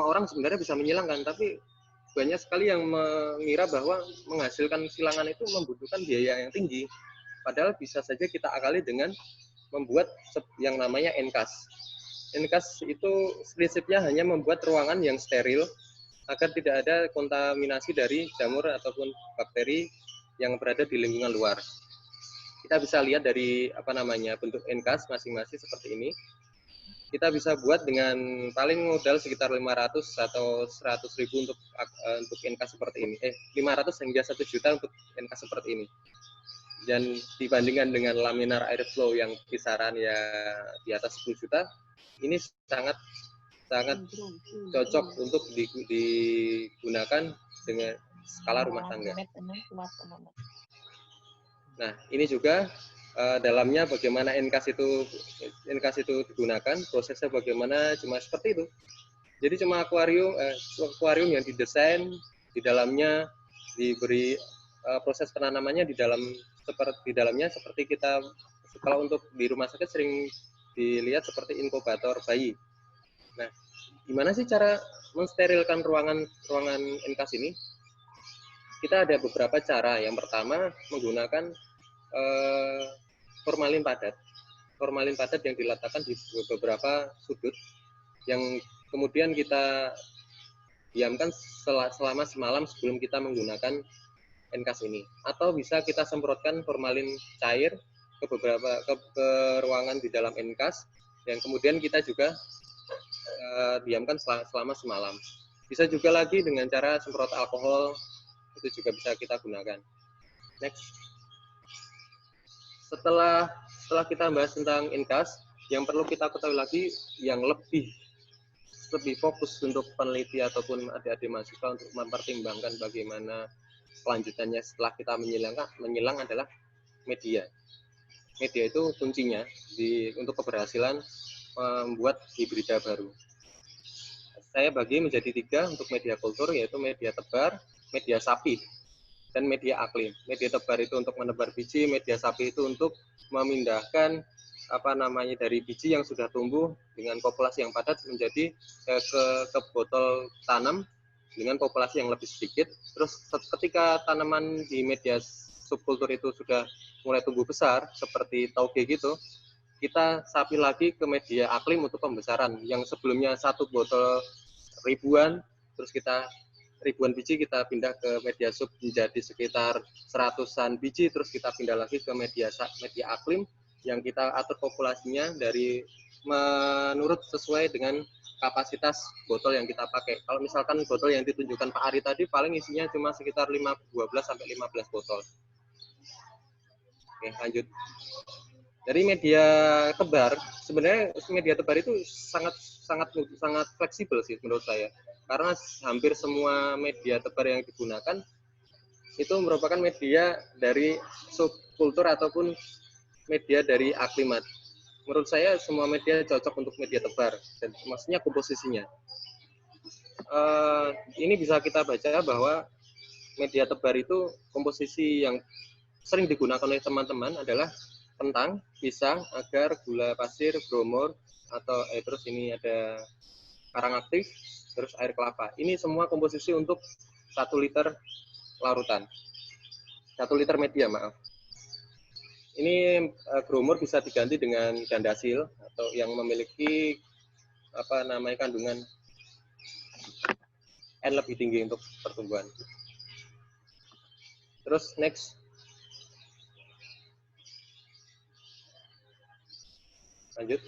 orang sebenarnya bisa menyilangkan, tapi banyak sekali yang mengira bahwa menghasilkan silangan itu membutuhkan biaya yang tinggi. Padahal bisa saja kita akali dengan membuat yang namanya NCAS. NCAS itu prinsipnya hanya membuat ruangan yang steril agar tidak ada kontaminasi dari jamur ataupun bakteri yang berada di lingkungan luar. Kita bisa lihat dari bentuk NCAS masing-masing seperti ini. Kita bisa buat dengan paling modal sekitar 500 atau 100.000 untuk NCAS seperti ini. 500 hingga 1 juta untuk NCAS seperti ini. Dan dibandingkan dengan laminar airflow yang kisaran ya di atas 10 juta, ini sangat cocok untuk digunakan dengan skala rumah tangga. Nah, ini juga dalamnya bagaimana NCAS itu digunakan, prosesnya bagaimana, cuma seperti itu. Jadi cuma akuarium yang didesain, di dalamnya diberi proses penanamannya di dalamnya seperti kita kalau untuk di rumah sakit sering dilihat seperti inkubator bayi. Nah, gimana sih cara mensterilkan ruangan NCAS ini? kita ada beberapa cara. Yang pertama menggunakan formalin padat. Formalin padat yang diletakkan di beberapa sudut yang kemudian kita diamkan selama semalam sebelum kita menggunakan NCAS ini. Atau bisa kita semprotkan formalin cair ke ke ruangan di dalam NCAS yang kemudian kita juga diamkan selama semalam. Bisa juga lagi dengan cara semprot alkohol, itu juga bisa kita gunakan. Next. Setelah kita bahas tentang NCAS, yang perlu kita ketahui lagi yang lebih fokus untuk peneliti ataupun adik-adik mahasiswa untuk mempertimbangkan bagaimana kelanjutannya setelah kita menyilang adalah media. Media itu kuncinya untuk keberhasilan membuat hibrida baru. Saya bagi menjadi 3 untuk media kultur, yaitu media tebar, media sapi, dan media aklim. Media tebar itu untuk menebar biji, media sapi itu untuk memindahkan dari biji yang sudah tumbuh dengan populasi yang padat menjadi ke botol tanam dengan populasi yang lebih sedikit. Terus ketika tanaman di media subkultur itu sudah mulai tumbuh besar seperti tauge gitu, kita sapi lagi ke media aklim untuk pembesaran. Yang sebelumnya 1 botol ribuan, terus kita ribuan biji kita pindah ke media sub menjadi sekitar 100-an biji, terus kita pindah lagi ke media aklim yang kita atur populasinya dari menurut sesuai dengan kapasitas botol yang kita pakai. Kalau misalkan botol yang ditunjukkan Pak Ari tadi paling isinya cuma sekitar 12 sampai 15 botol. Oke, lanjut. Dari media tebar, sebenarnya media tebar itu sangat fleksibel sih menurut saya. Karena hampir semua media tebar yang digunakan itu merupakan media dari subkultur ataupun media dari aklimat. Menurut saya semua media cocok untuk media tebar, dan maksudnya komposisinya. Ini bisa kita baca bahwa media tebar itu komposisi yang sering digunakan oleh teman-teman adalah kentang, pisang, agar, gula pasir, bromur, atau terus ini ada karang aktif, terus air kelapa. Ini semua komposisi untuk 1 liter larutan. 1 liter media, maaf. Ini bromur bisa diganti dengan gandasil atau yang memiliki kandungan N lebih tinggi untuk pertumbuhan. Terus next. Lanjut.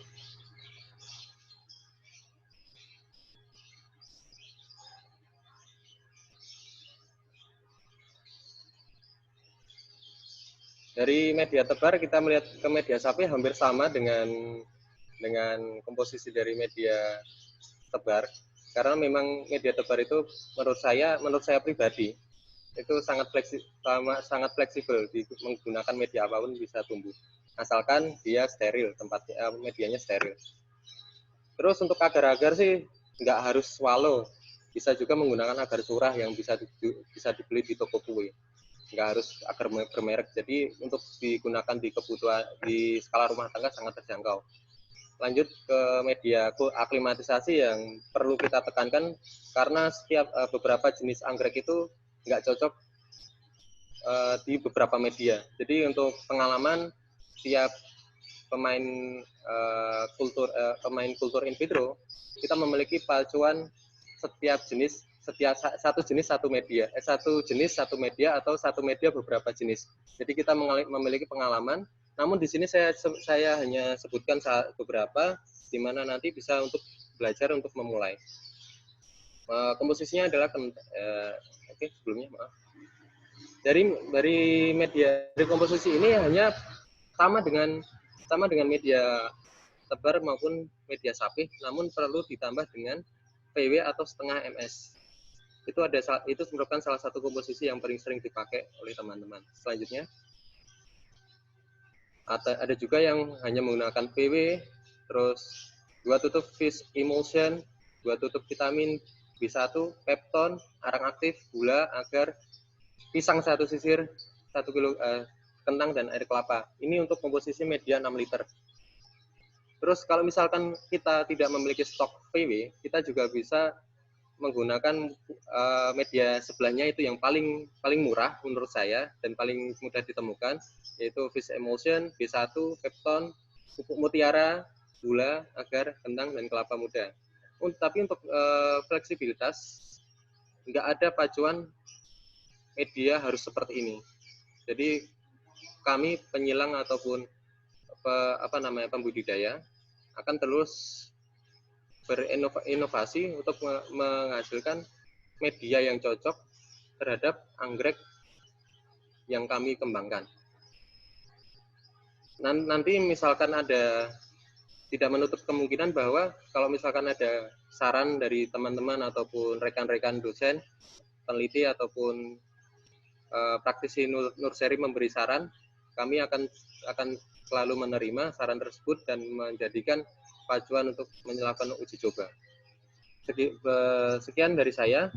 Dari media tebar kita melihat ke media sapi hampir sama dengan komposisi dari media tebar, karena memang media tebar itu menurut saya pribadi itu sangat fleksibel menggunakan media apapun bisa tumbuh, asalkan dia steril, tempatnya medianya steril. Terus untuk agar-agar sih nggak harus swallow, bisa juga menggunakan agar curah yang bisa dibeli di toko kue. Nggak harus agar bermerek, jadi untuk digunakan di kebutuhan di skala rumah tangga sangat terjangkau. Lanjut ke media aklimatisasi yang perlu kita tekankan, karena setiap beberapa jenis anggrek itu nggak cocok di beberapa media. Jadi untuk pengalaman setiap pemain kultur in vitro, kita memiliki pacuan setiap jenis satu jenis satu media atau satu media beberapa jenis. Jadi kita memiliki pengalaman. Namun di sini saya hanya sebutkan beberapa, di mana nanti bisa untuk belajar untuk memulai. Komposisinya adalah sebelumnya maaf. Dari komposisi ini hanya sama dengan media tebar maupun media sapi, namun perlu ditambah dengan PW atau setengah MS. Itu merupakan salah satu komposisi yang paling sering dipakai oleh teman-teman. Selanjutnya, ada juga yang hanya menggunakan PW, terus 2 tutup fish emulsion, 2 tutup vitamin B1, pepton, arang aktif, gula, agar, pisang 1 sisir, 1 kilo kentang, dan air kelapa. Ini untuk komposisi media 6 liter. Terus kalau misalkan kita tidak memiliki stok PW, kita juga bisa menggunakan media sebelahnya itu yang paling murah menurut saya dan paling mudah ditemukan, yaitu Fish Emulsion, B1, Pepton, pupuk mutiara, gula, agar, kentang, dan kelapa muda. Tapi untuk fleksibilitas, nggak ada pacuan media harus seperti ini. Jadi kami penyilang ataupun pembudidaya akan terus berinovasi untuk menghasilkan media yang cocok terhadap anggrek yang kami kembangkan. Nanti misalkan ada, tidak menutup kemungkinan bahwa kalau misalkan ada saran dari teman-teman ataupun rekan-rekan dosen, peneliti ataupun praktisi nursery memberi saran, kami akan selalu menerima saran tersebut dan menjadikan pacuan untuk melakukan uji coba. Sekian dari saya.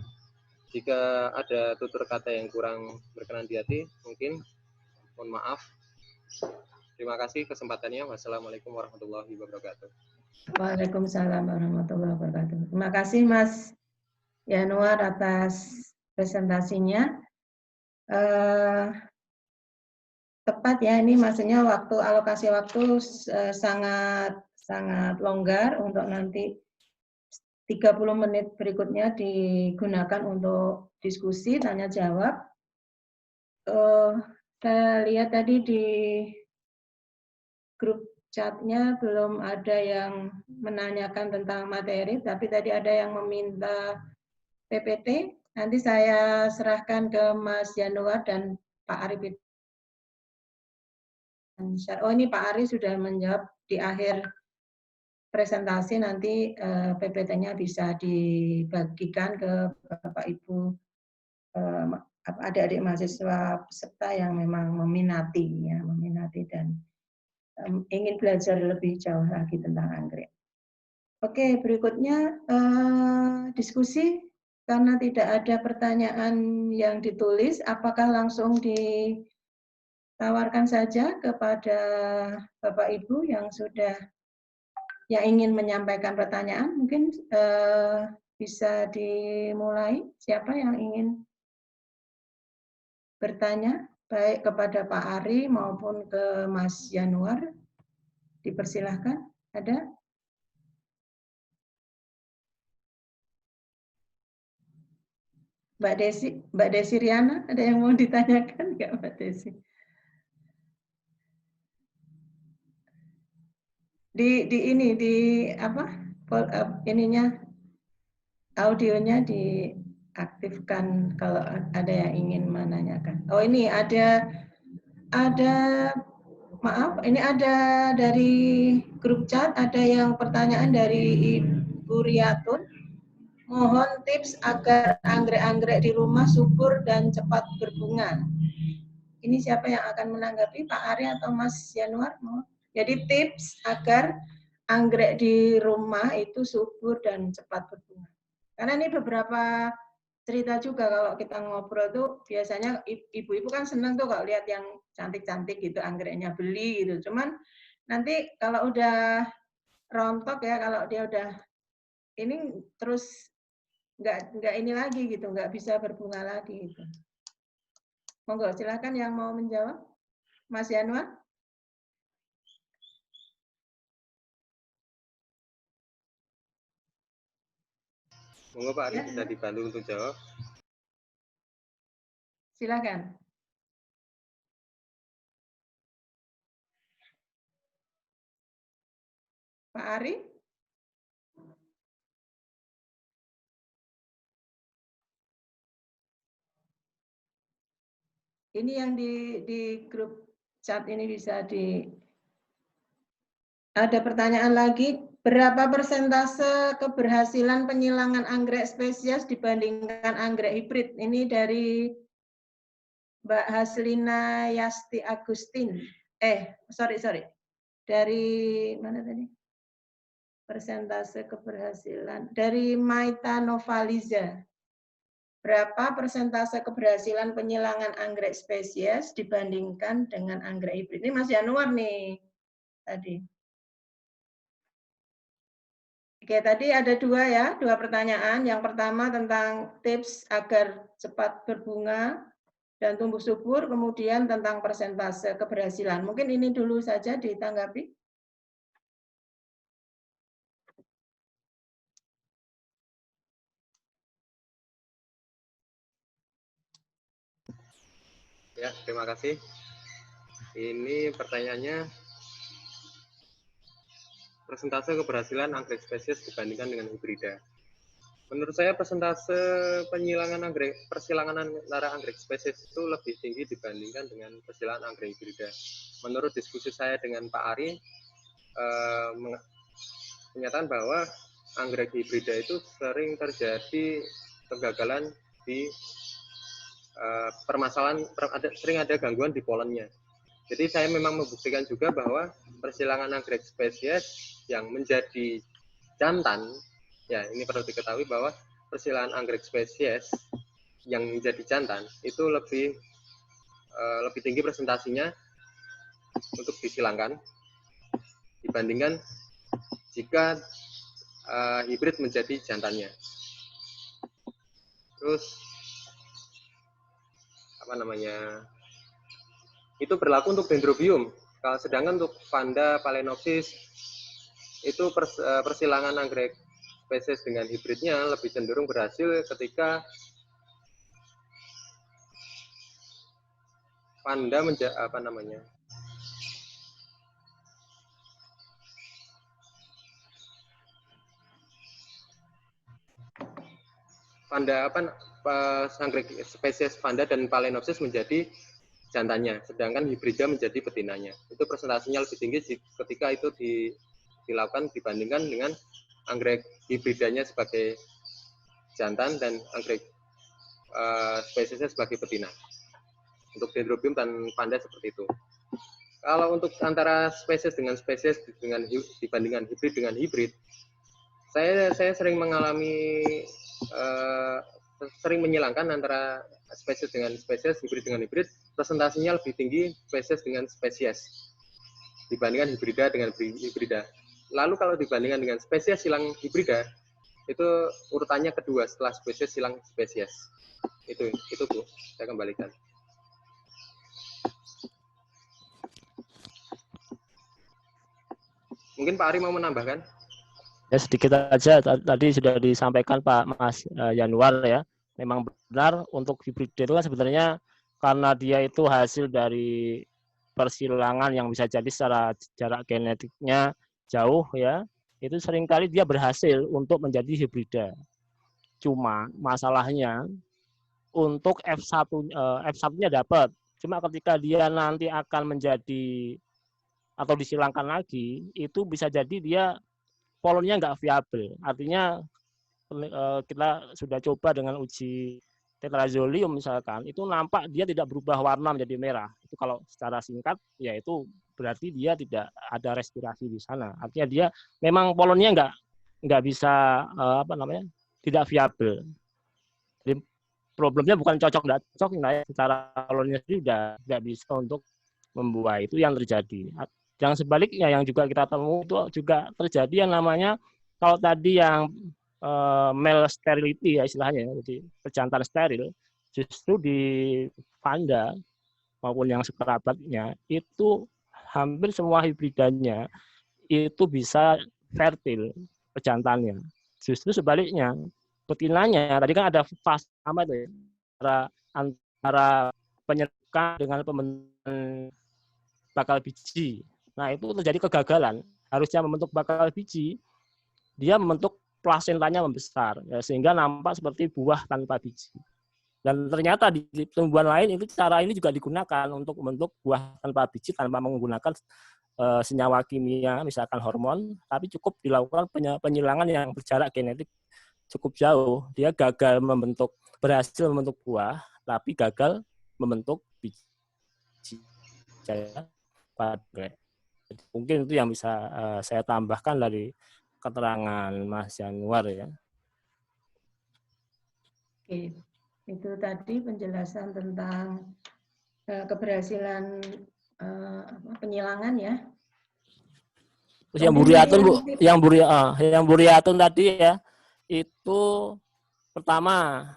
Jika ada tutur kata yang kurang berkenan di hati, mungkin mohon maaf. Terima kasih kesempatannya. Wassalamualaikum warahmatullahi wabarakatuh. Waalaikumsalam warahmatullahi wabarakatuh. Terima kasih Mas Yanuar atas presentasinya. Tepat ya, ini maksudnya alokasi waktu sangat longgar untuk nanti 30 menit berikutnya digunakan untuk diskusi, tanya jawab. Saya lihat tadi di grup chatnya belum ada yang menanyakan tentang materi, tapi tadi ada yang meminta PPT. Nanti saya serahkan ke Mas Yanuar dan Pak Arif. Oh, ini Pak Ari sudah menjawab di akhir presentasi, nanti PPT-nya bisa dibagikan ke Bapak Ibu adik-adik mahasiswa peserta yang memang meminati dan ingin belajar lebih jauh lagi tentang anggrek. Oke, berikutnya diskusi. Karena tidak ada pertanyaan yang ditulis, apakah langsung ditawarkan saja kepada Bapak Ibu yang ingin menyampaikan pertanyaan? Mungkin bisa dimulai. Siapa yang ingin bertanya, baik kepada Pak Ari maupun ke Mas Yanuar? Dipersilahkan. Ada? Mbak Desi Riana, ada yang mau ditanyakan nggak Mbak Desi? Ininya audionya diaktifkan kalau ada yang ingin menanyakan. Oh, ini ada maaf, ini ada dari grup chat, ada yang pertanyaan dari Ibu Riatun. Mohon tips agar anggrek-anggrek di rumah subur dan cepat berbunga. Ini siapa yang akan menanggapi, Pak Ari atau Mas Yanuar? Jadi tips agar anggrek di rumah itu subur dan cepat berbunga. Karena ini beberapa cerita juga kalau kita ngobrol tuh biasanya ibu-ibu kan seneng tuh kalau lihat yang cantik-cantik gitu anggreknya, beli gitu. Cuman nanti kalau udah rontok ya, kalau dia udah ini terus nggak ini lagi gitu, nggak bisa berbunga lagi gitu. Monggo silakan yang mau menjawab, Mas Yanuar. Monggo Pak Ari, bisa dibantu untuk jawab. Silakan. Pak Ari. Ini yang di grup chat ini bisa ada pertanyaan lagi, berapa persentase keberhasilan penyilangan anggrek spesies dibandingkan anggrek hibrid? Ini dari Mbak Haslina Yasti Agustin. Sorry. Dari mana tadi? Persentase keberhasilan. Dari Maita Novaliza. Berapa persentase keberhasilan penyilangan anggrek spesies dibandingkan dengan anggrek hibrid? Ini Mas Yanuar nih tadi. Oke, tadi ada dua pertanyaan. Yang pertama tentang tips agar cepat berbunga dan tumbuh subur, kemudian tentang persentase keberhasilan. Mungkin ini dulu saja ditanggapi. Ya, terima kasih. Ini pertanyaannya, persentase keberhasilan anggrek spesies dibandingkan dengan hibrida. Menurut saya persentase persilangan antara anggrek spesies itu lebih tinggi dibandingkan dengan persilangan anggrek hibrida. Menurut diskusi saya dengan Pak Ari, menyatakan bahwa anggrek hibrida itu sering terjadi kegagalan di sering ada gangguan di polennya. Jadi saya memang membuktikan juga bahwa persilangan anggrek spesies yang menjadi jantan, ya ini perlu diketahui bahwa persilangan anggrek spesies yang menjadi jantan itu lebih tinggi presentasinya untuk disilangkan dibandingkan jika hibrid menjadi jantannya. Terus itu berlaku untuk dendrobium. Sedangkan untuk Vanda phalaenopsis itu persilangan anggrek spesies dengan hibridnya lebih cenderung berhasil ketika Vanda anggrek spesies Vanda dan phalaenopsis menjadi jantannya, sedangkan hibrida menjadi betinanya. Itu presentasinya lebih tinggi ketika itu dilakukan dibandingkan dengan anggrek hibridanya sebagai jantan dan anggrek spesiesnya sebagai betina. Untuk dendrobium dan Vanda seperti itu. Kalau untuk antara spesies dibandingkan hibrid dengan hibrid, saya sering sering menyilangkan antara spesies dengan spesies, hibrid dengan hibrid, presentasinya lebih tinggi spesies dengan spesies dibandingkan hibrida dengan hibrida. Lalu kalau dibandingkan dengan spesies silang hibrida, itu urutannya kedua setelah spesies silang spesies. Itu Bu, saya kembalikan. Mungkin Pak Ari mau menambahkan? Ya, sedikit aja tadi sudah disampaikan Pak Mas Yanuar ya. Memang benar untuk hibrida itu kan sebenarnya karena dia itu hasil dari persilangan yang bisa jadi secara jarak genetiknya jauh ya. Itu seringkali dia berhasil untuk menjadi hibrida. Cuma masalahnya untuk F1-nya dapat. Cuma ketika dia nanti akan menjadi atau disilangkan lagi, itu bisa jadi dia polennya nggak viabel. Artinya kita sudah coba dengan uji tetrazolium misalkan, itu nampak dia tidak berubah warna menjadi merah. Itu kalau secara singkat, ya itu berarti dia tidak ada respirasi di sana. Artinya dia memang polennya nggak bisa tidak viabel. Jadi problemnya bukan cocok nggak cocok, secara polennya sendiri udah nggak bisa untuk membuai. Itu yang terjadi. Yang sebaliknya yang juga kita temui itu juga terjadi yang namanya kalau tadi yang male sterility ya istilahnya, jadi pejantan steril, justru di Vanda maupun yang sekerabatnya itu hampir semua hibridanya itu bisa fertil pejantannya. Justru sebaliknya betinanya tadi kan ada fase sama itu ya, antara penyerbukan dengan pembentukan bakal biji. Nah, itu terjadi kegagalan. Harusnya membentuk bakal biji, dia membentuk plasentanya membesar, ya, sehingga nampak seperti buah tanpa biji. Dan ternyata di tumbuhan lain itu cara ini juga digunakan untuk membentuk buah tanpa biji tanpa menggunakan senyawa kimia, misalkan hormon, tapi cukup dilakukan penyilangan yang berjarak genetik cukup jauh. Dia berhasil membentuk buah, tapi gagal membentuk biji. Mungkin itu yang bisa saya tambahkan dari keterangan Mas Yanuar ya. Oke, itu tadi penjelasan tentang keberhasilan penyilangan ya. Terus yang buriatun Bu, yang buriatun tadi ya, itu pertama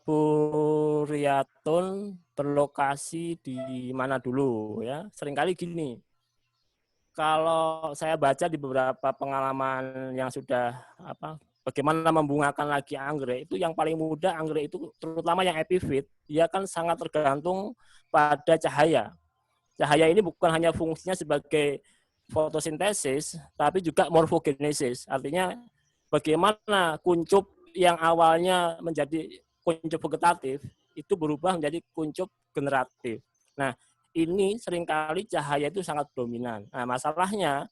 buriatun berlokasi di mana dulu ya. Seringkali gini, kalau saya baca di beberapa pengalaman yang sudah bagaimana membungakan lagi anggrek, itu yang paling mudah anggrek itu terutama yang epifit, dia kan sangat tergantung pada cahaya. Cahaya ini bukan hanya fungsinya sebagai fotosintesis, tapi juga morfogenesis. Artinya bagaimana kuncup yang awalnya menjadi kuncup vegetatif itu berubah menjadi kuncup generatif. Nah, ini seringkali cahaya itu sangat dominan. Nah, masalahnya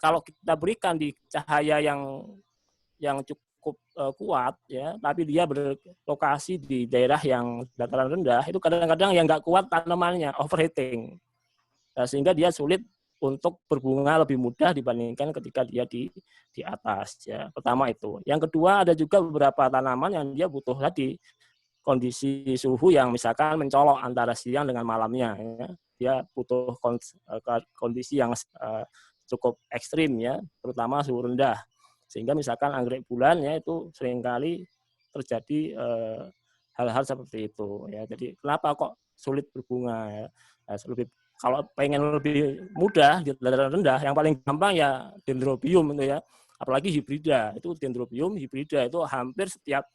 kalau kita berikan di cahaya yang cukup kuat ya, tapi dia berlokasi di daerah yang dataran rendah, itu kadang-kadang yang nggak kuat tanamannya overheating. Nah, sehingga dia sulit untuk berbunga lebih mudah dibandingkan ketika dia di atas ya. Pertama itu. Yang kedua ada juga beberapa tanaman yang dia butuh tadi kondisi suhu yang misalkan mencolok antara siang dengan malamnya ya. Dia butuh kondisi yang cukup ekstrim ya, terutama suhu rendah. Sehingga misalkan anggrek bulan ya itu seringkali terjadi hal-hal seperti itu ya. Jadi kenapa kok sulit berbunga ya? Kalau pengen lebih mudah di dataran rendah, yang paling gampang ya dendrobium itu ya. Apalagi hibrida, itu dendrobium hibrida itu hampir setiap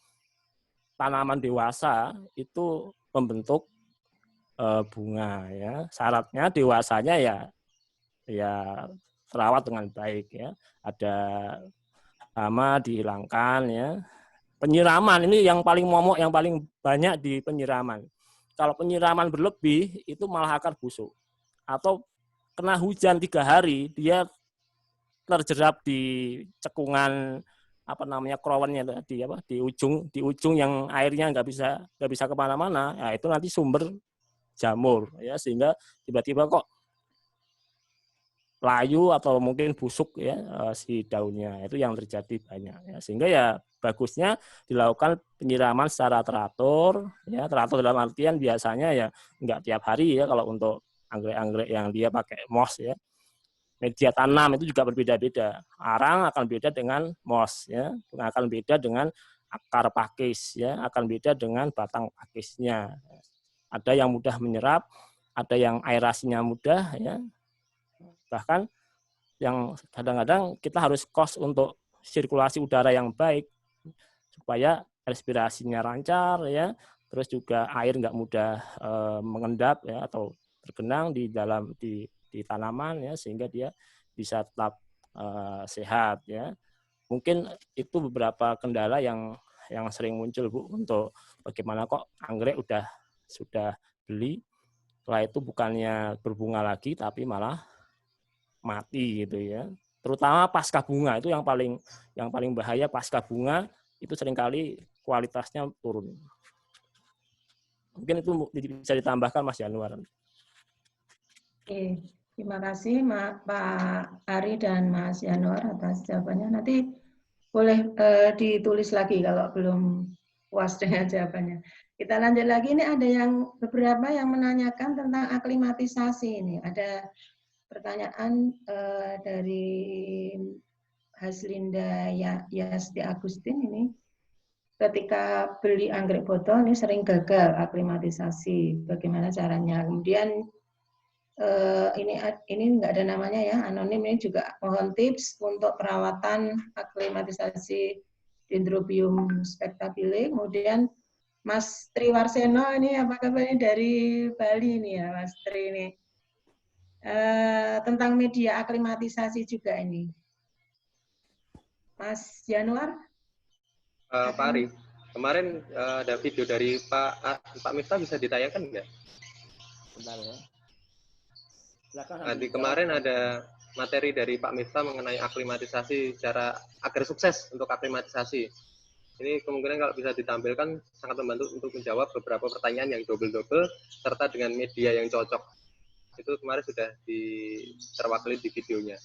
tanaman dewasa itu membentuk bunga ya. Syaratnya dewasanya ya terawat dengan baik ya. Ada hama dihilangkan ya. Penyiraman ini yang paling momok, yang paling banyak di penyiraman. Kalau penyiraman berlebih itu malah akar busuk. Atau kena hujan 3 hari, dia terjerap di cekungan krowennya di ujung yang airnya nggak bisa kemana-mana, ya itu nanti sumber jamur ya, sehingga tiba-tiba kok layu atau mungkin busuk ya si daunnya, itu yang terjadi banyak ya. Sehingga ya bagusnya dilakukan penyiraman secara teratur ya, teratur dalam artian biasanya ya nggak tiap hari ya kalau untuk anggrek-anggrek yang dia pakai moss ya. Media tanam itu juga berbeda-beda. Arang akan beda dengan moss ya, akan beda dengan akar pakis ya, akan beda dengan batang pakisnya. Ada yang mudah menyerap, ada yang aerasinya mudah ya. Bahkan yang kadang-kadang kita harus kos untuk sirkulasi udara yang baik supaya respirasinya lancar ya, terus juga air nggak mudah mengendap ya atau tergenang di tanaman ya, sehingga dia bisa tetap sehat ya. Mungkin itu beberapa kendala yang sering muncul Bu, untuk bagaimana kok anggrek sudah beli, setelah itu bukannya berbunga lagi tapi malah mati gitu ya. Terutama pasca bunga itu yang paling bahaya. Pasca bunga itu seringkali kualitasnya turun. Mungkin itu bisa ditambahkan Mas Januar. Oke, terima kasih Pak Ari dan Mas Januar atas jawabannya. Nanti boleh ditulis lagi kalau belum puas dengan jawabannya. Kita lanjut lagi, ini ada beberapa yang menanyakan tentang aklimatisasi ini. Ada pertanyaan dari Haslinda Yasti Agustin ini. Ketika beli anggrek botol ini sering gagal aklimatisasi. Bagaimana caranya? Kemudian ini nggak ada namanya ya, anonim, ini juga mohon tips untuk perawatan aklimatisasi Dendrobium spectabile. Kemudian Mas Triwarseno ini apa kabarnya dari Bali ini ya Mas Tri ini, tentang media aklimatisasi juga ini. Mas Januar? Pak Ari, kemarin ada video dari Pak Miftah, bisa ditayangkan nggak? Bentar ya. Nanti kemarin ada materi dari Pak Miftah mengenai aklimatisasi, cara agar sukses untuk aklimatisasi. Ini kemungkinan kalau bisa ditampilkan sangat membantu untuk menjawab beberapa pertanyaan yang double-double serta dengan media yang cocok. Itu kemarin sudah terwakili di videonya.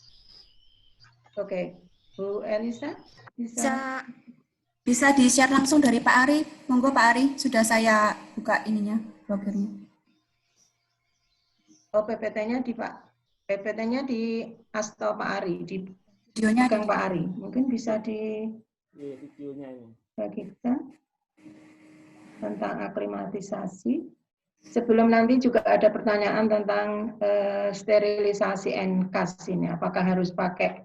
Oke, Bu Elisa bisa di-share langsung dari Pak Ari. Monggo Pak Ari, sudah saya buka ininya, bloggernya. Oh, PPT-nya di Pak PPT-nya di Asto Pak Ari, di Videonya ada pegang di Pak Ari. Mungkin bisa videonya ini. dibagikan tentang aklimatisasi. Sebelum nanti juga ada pertanyaan tentang sterilisasi NCAS ini. Apakah harus pakai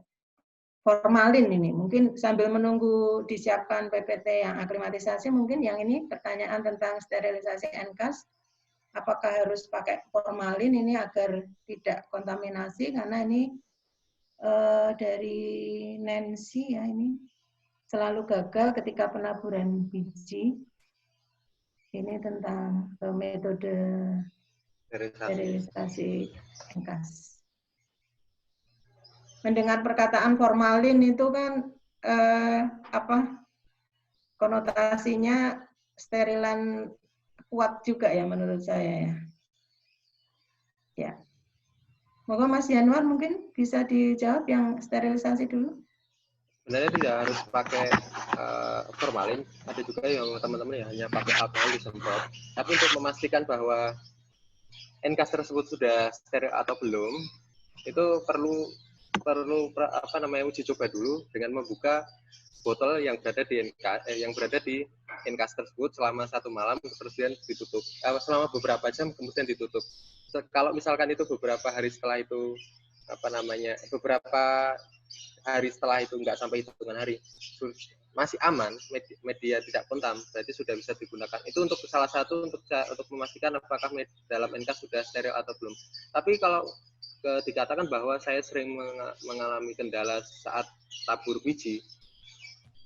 formalin ini? Mungkin sambil menunggu disiapkan PPT yang aklimatisasi, mungkin yang ini pertanyaan tentang sterilisasi NCAS. Apakah harus pakai formalin ini agar tidak kontaminasi? Karena ini dari Nancy ya, ini selalu gagal ketika penaburan biji. Ini tentang metode sterilisasi NCAS. Mendengar perkataan formalin itu kan konotasinya sterilan kuat juga ya menurut saya ya. Ya. Moga Mas Yanuar mungkin bisa dijawab yang sterilisasi dulu. Sebenarnya tidak harus pakai formalin, ada juga yang teman-teman ya hanya pakai alkohol disemprot. Tapi untuk memastikan bahwa NCAS tersebut sudah steril atau belum, itu perlu uji coba dulu dengan membuka botol yang berada di NCAS tersebut selama 1 malam, kemudian ditutup. Selama beberapa jam kemudian ditutup. Kalau misalkan itu beberapa hari setelah itu beberapa hari setelah itu nggak sampai hitungan hari masih aman, media tidak kontam, berarti sudah bisa digunakan. Itu untuk salah satu untuk memastikan apakah dalam NCAS sudah steril atau belum. Tapi kalau dikatakan bahwa saya sering mengalami kendala saat tabur biji,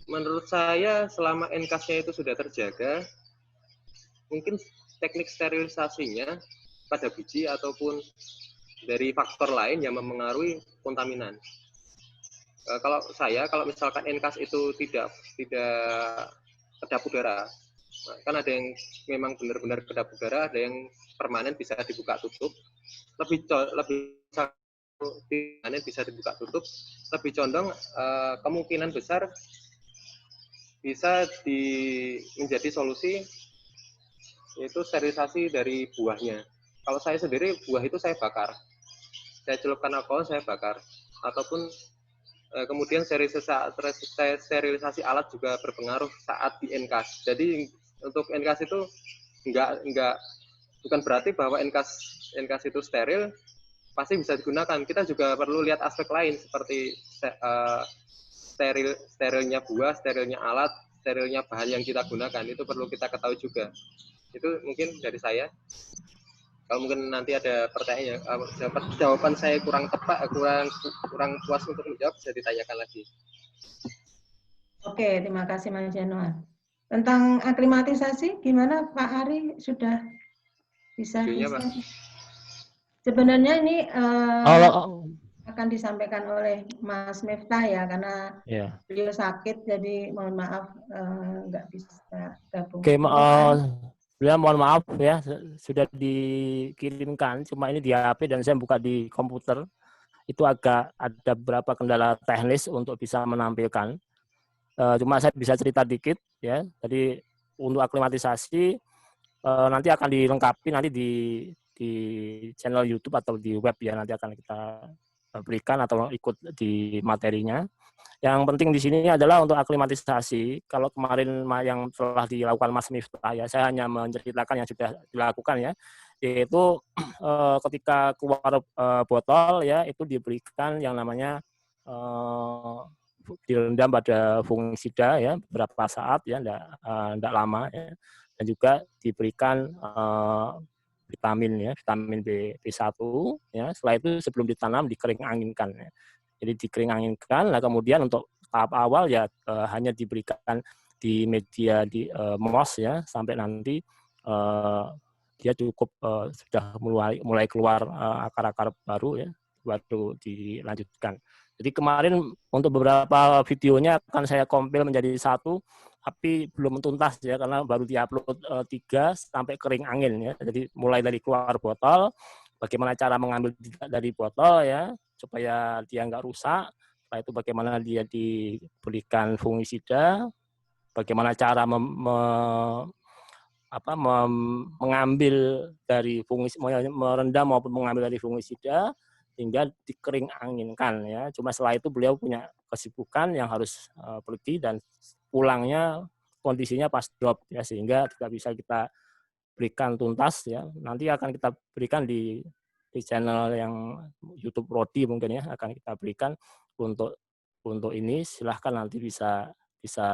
menurut saya selama NCAS-nya itu sudah terjaga, mungkin teknik sterilisasinya pada biji ataupun dari faktor lain yang mempengaruhi kontaminan. Kalau misalkan NCAS itu tidak kedap udara, kan ada yang memang benar-benar kedap udara, ada yang permanen bisa dibuka tutup, lebih permanen bisa dibuka tutup, lebih condong kemungkinan besar bisa menjadi solusi yaitu sterilisasi dari buahnya. Kalau saya sendiri buah itu saya bakar, saya celupkan alkohol, saya bakar, ataupun kemudian sterilisasi alat juga berpengaruh saat di NCAS. Jadi untuk NCAS itu bukan berarti bahwa NCAS itu steril pasti bisa digunakan. Kita juga perlu lihat aspek lain seperti sterilnya buah, sterilnya alat, sterilnya bahan yang kita gunakan. Itu perlu kita ketahui juga. Itu mungkin dari saya. Kalau mungkin nanti ada pertanyaan, jawaban saya kurang tepat, kurang puas untuk menjawab, bisa ditanyakan lagi. Oke, terima kasih Mas Januar. Tentang aklimatisasi, gimana Pak Ari sudah bisa? Sebenarnya ini akan disampaikan oleh Mas Miftah ya, karena beliau sakit, jadi mohon maaf nggak bisa gabung. Oke, beliau mohon maaf ya, sudah dikirimkan, cuma ini di HP dan saya buka di komputer, itu agak ada beberapa kendala teknis untuk bisa menampilkan. Cuma saya bisa cerita dikit ya. Jadi untuk aklimatisasi nanti akan dilengkapi nanti di channel YouTube atau di web ya, nanti akan kita berikan atau ikut di materinya. Yang penting di sini adalah untuk aklimatisasi. Kalau kemarin yang telah dilakukan Mas Miftah ya, saya hanya menceritakan yang sudah dilakukan ya, yaitu ketika keluar botol ya, itu diberikan yang namanya direndam pada fungisida ya beberapa saat ya, enggak lama ya, dan juga diberikan vitamin B1 ya. Setelah itu sebelum ditanam dikering anginkan ya. Jadi dikering anginkan, nah kemudian untuk tahap awal ya hanya diberikan di media di moss ya, sampai nanti dia cukup sudah mulai keluar akar-akar baru ya, baru dilanjutkan. Jadi kemarin untuk beberapa videonya akan saya compile menjadi satu, tapi belum tuntas ya, karena baru diupload 3 sampai kering angin ya. Jadi mulai dari keluar botol, bagaimana cara mengambil dari botol ya, supaya dia nggak rusak. Setelah itu bagaimana dia diberikan fungisida, bagaimana cara mengambil dari fungisida, merendam maupun mengambil dari fungisida, hingga dikering anginkan ya. Cuma setelah itu beliau punya kesibukan yang harus pergi dan pulangnya kondisinya pas drop ya, sehingga tidak bisa kita berikan tuntas ya. Nanti akan kita berikan di channel yang YouTube Rodi mungkin ya, akan kita berikan untuk ini, silahkan nanti bisa bisa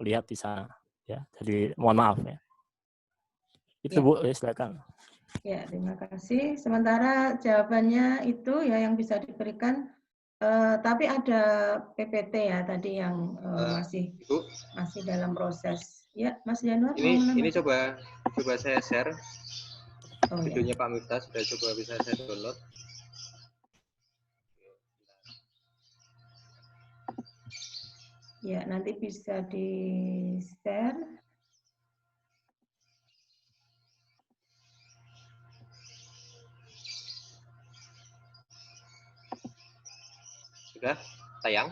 lihat di sana ya. Jadi mohon maaf ya. Itu Ya. Bu, ya, silakan. Ya, terima kasih. Sementara jawabannya itu ya yang bisa diberikan, tapi ada PPT ya tadi yang Ibu, masih dalam proses. Ya, Mas Januar mau ini menambahkan? coba saya share Oh ya, videonya Pak Miftah, sudah coba bisa saya download. ya nanti bisa di-share. Sudah tayang?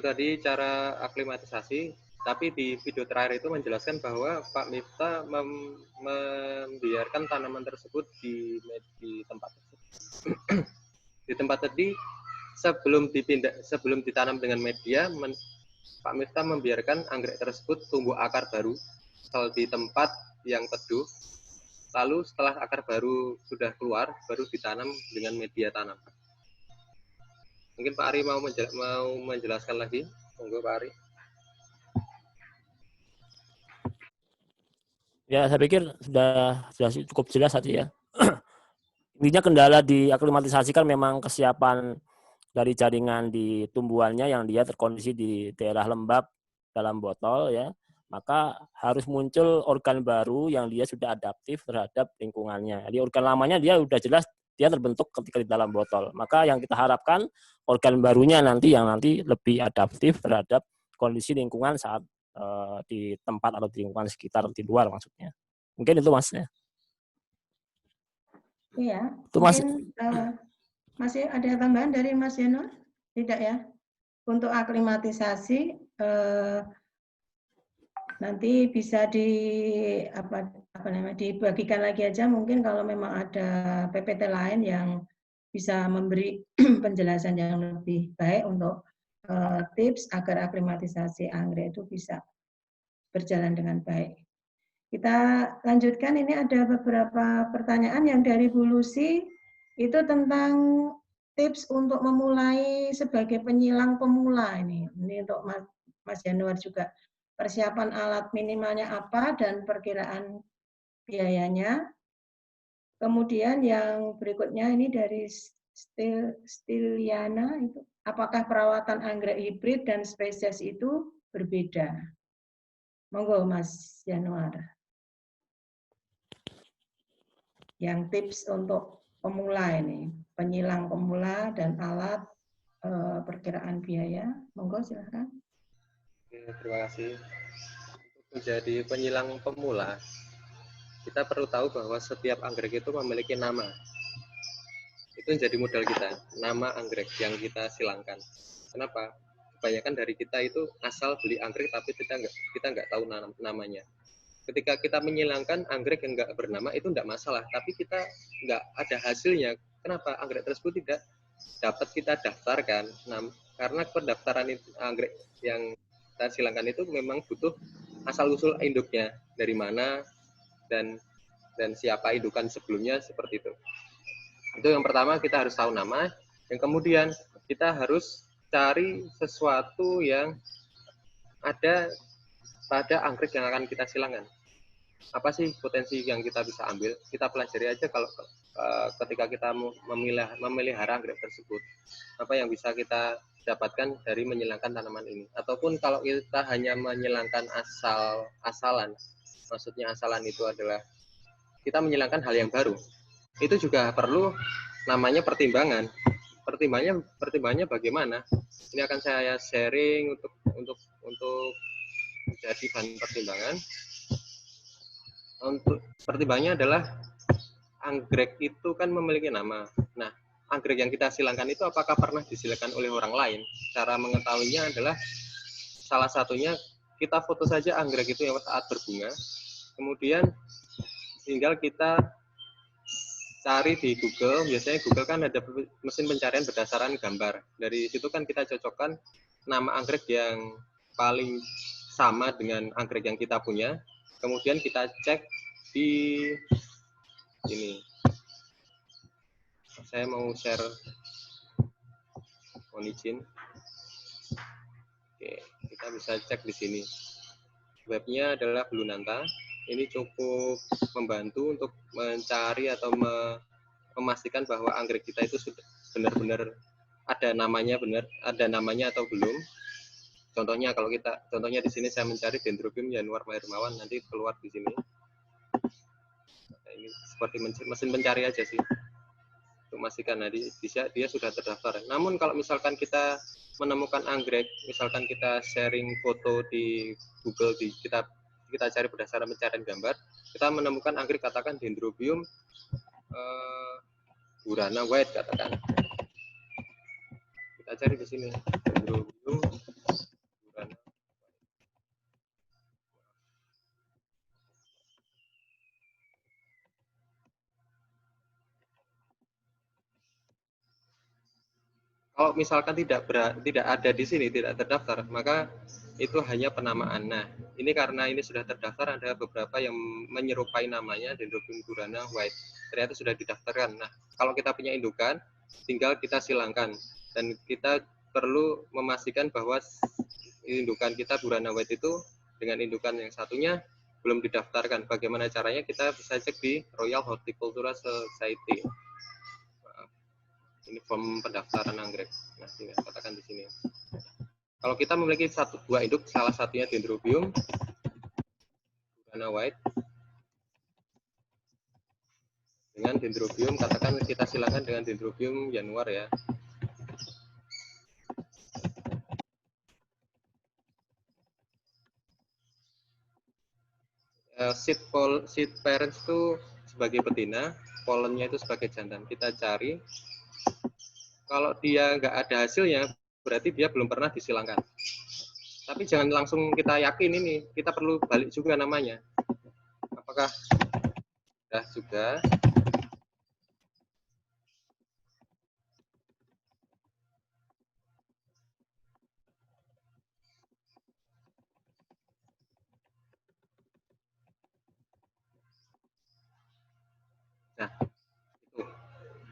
tadi cara aklimatisasi, tapi di video terakhir itu menjelaskan bahwa Pak Miftah membiarkan tanaman tersebut di tempat di tempat tadi sebelum ditanam dengan media, Pak Miftah membiarkan anggrek tersebut tumbuh akar baru di tempat yang teduh. Lalu setelah akar baru sudah keluar, baru ditanam dengan media tanam. Mungkin Pak Ari mau menjelaskan lagi, monggo Pak Ari. Ya, saya pikir sudah cukup jelas tadi ya. Intinya kendala di aklimatisasi kan memang kesiapan dari jaringan di tumbuhannya yang dia terkondisi di daerah lembab dalam botol ya. Maka harus muncul organ baru yang dia sudah adaptif terhadap lingkungannya. Jadi organ lamanya dia sudah jelas dia terbentuk ketika di dalam botol. Maka yang kita harapkan organ barunya nanti lebih adaptif terhadap kondisi lingkungan saat di tempat atau di lingkungan sekitar di luar maksudnya. Mungkin itu Mas ya. Iya. Itu Mas. Mungkin masih ada tambahan dari Mas Yanur? Tidak ya? Untuk aklimatisasi nanti bisa dibagikan lagi aja mungkin kalau memang ada PPT lain yang bisa memberi penjelasan yang lebih baik untuk tips agar aklimatisasi anggrek itu bisa berjalan dengan baik. Kita lanjutkan, ini ada beberapa pertanyaan yang dari Bu Lucy itu tentang tips untuk memulai sebagai penyilang pemula ini untuk Mas Januar juga. Persiapan alat minimalnya apa dan perkiraan biayanya. Kemudian yang berikutnya ini dari Stiliana, itu apakah perawatan anggrek hibrid dan spesies itu berbeda? Monggo Mas Januar. Yang tips untuk pemula ini, penyilang pemula dan alat perkiraan biaya. Monggo silahkan. Terima kasih. Untuk menjadi penyilang pemula, kita perlu tahu bahwa setiap anggrek itu memiliki nama. Itu menjadi modal kita, nama anggrek yang kita silangkan. Kenapa? Kebanyakan dari kita itu asal beli anggrek tapi kita nggak tahu namanya. Ketika kita menyilangkan anggrek yang nggak bernama itu nggak masalah, tapi kita nggak ada hasilnya. Kenapa? Anggrek tersebut tidak dapat kita daftarkan. Nah, karena pendaftaran anggrek yang kita silangkan itu memang butuh asal-usul induknya, dari mana dan siapa indukan sebelumnya, seperti itu. Itu yang pertama, kita harus tahu nama. Yang kemudian kita harus cari sesuatu yang ada pada anggrek yang akan kita silangkan. Apa sih potensi yang kita bisa ambil? Kita pelajari aja kalau ketika kita memelihara anggrek tersebut, apa yang bisa kita dapatkan dari menyilangkan tanaman ini. Ataupun kalau kita hanya menyilangkan asalan, maksudnya asalan itu adalah kita menyilangkan hal yang baru. Itu juga perlu namanya pertimbangan. Pertimbangannya bagaimana? Ini akan saya sharing untuk jadi bahan pertimbangan. Untuk pertimbangannya adalah anggrek itu kan memiliki nama. Nah, anggrek yang kita silangkan itu apakah pernah disilangkan oleh orang lain? Cara mengetahuinya adalah salah satunya kita foto saja anggrek itu yang saat berbunga. Kemudian tinggal kita cari di Google. Biasanya Google kan ada mesin pencarian berdasarkan gambar. Dari situ kan kita cocokkan nama anggrek yang paling sama dengan anggrek yang kita punya. Kemudian kita cek di ini. Saya mau share, mohon izin. Oke, kita bisa cek di sini. Webnya adalah Blunanta. Ini cukup membantu untuk mencari atau memastikan bahwa anggrek kita itu sudah benar-benar ada namanya atau belum. Contohnya contohnya di sini saya mencari Dendrobium Januar Maherimawan, nanti keluar di sini. Nah, ini seperti mesin pencari aja sih. Untuk memastikan dia sudah terdaftar. Namun kalau misalkan kita menemukan anggrek, misalkan kita sharing foto di Google, kita cari berdasarkan pencarian gambar, kita menemukan anggrek katakan Dendrobium Burana White katakan. Kita cari di sini Dendrobium kalau misalkan tidak ada di sini, tidak terdaftar, maka itu hanya penamaan. Nah, ini karena ini sudah terdaftar, ada beberapa yang menyerupai namanya Dendrobium burana white. Ternyata sudah didaftarkan. Nah, kalau kita punya indukan, tinggal kita silangkan. Dan kita perlu memastikan bahwa indukan kita burana white itu dengan indukan yang satunya belum didaftarkan. Bagaimana caranya? Kita bisa cek di Royal Horticultural Society. Ini form pendaftaran anggrek. Nah, ini katakan di sini. Kalau kita memiliki dua induk, salah satunya Dendrobium burana white dengan Dendrobium, katakan kita silakan dengan Dendrobium januar ya. Seed parents itu sebagai betina, pollennya itu sebagai jantan. Kita cari. Kalau dia nggak ada hasilnya, berarti dia belum pernah disilangkan. Tapi jangan langsung kita yakin ini, kita perlu balik juga namanya. Apakah sudah juga? Nah, itu.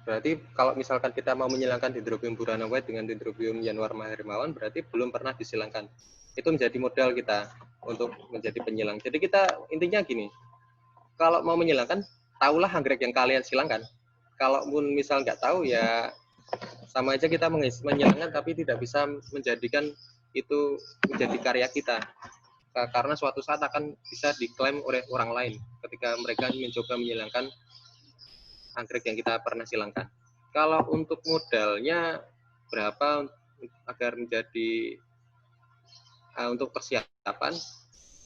Berarti kalau misalkan kita mau menyilangkan Dendrobium burana white dengan Dendrobium januar maherimawan, berarti belum pernah disilangkan. Itu menjadi modal kita untuk menjadi penyilang. Jadi kita intinya gini, kalau mau menyilangkan, tahulah anggrek yang kalian silangkan. Kalaupun misal nggak tahu, ya sama aja kita menyilangkan, tapi tidak bisa menjadikan itu menjadi karya kita. Karena suatu saat akan bisa diklaim oleh orang lain ketika mereka mencoba menyilangkan anggrek yang kita pernah silangkan. Kalau untuk modalnya berapa agar menjadi untuk persiapan,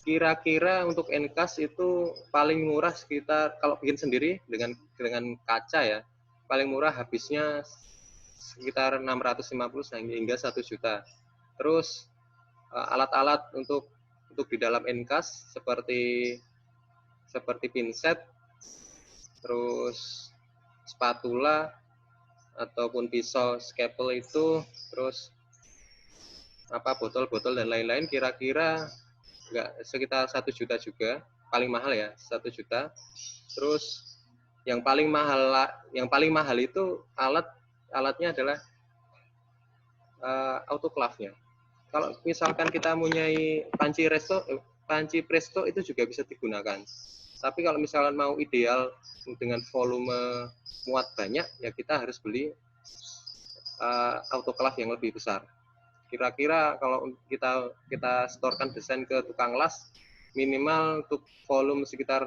kira-kira untuk NCAS itu paling murah sekitar, kalau bikin sendiri dengan kaca ya, paling murah habisnya sekitar 650 hingga 1 juta. Terus alat-alat untuk di dalam NCAS seperti pinset, terus spatula ataupun pisau scalpel itu, terus botol-botol dan lain-lain, kira-kira nggak sekitar 1 juta juga, paling mahal ya 1 juta. Terus yang paling mahal itu alatnya adalah autoclave-nya. Kalau misalkan kita mempunyai panci presto itu juga bisa digunakan. Tapi kalau misalkan mau ideal dengan volume muat banyak, ya kita harus beli autoclave yang lebih besar. Kira-kira kalau kita setorkan desain ke tukang las, minimal untuk volume sekitar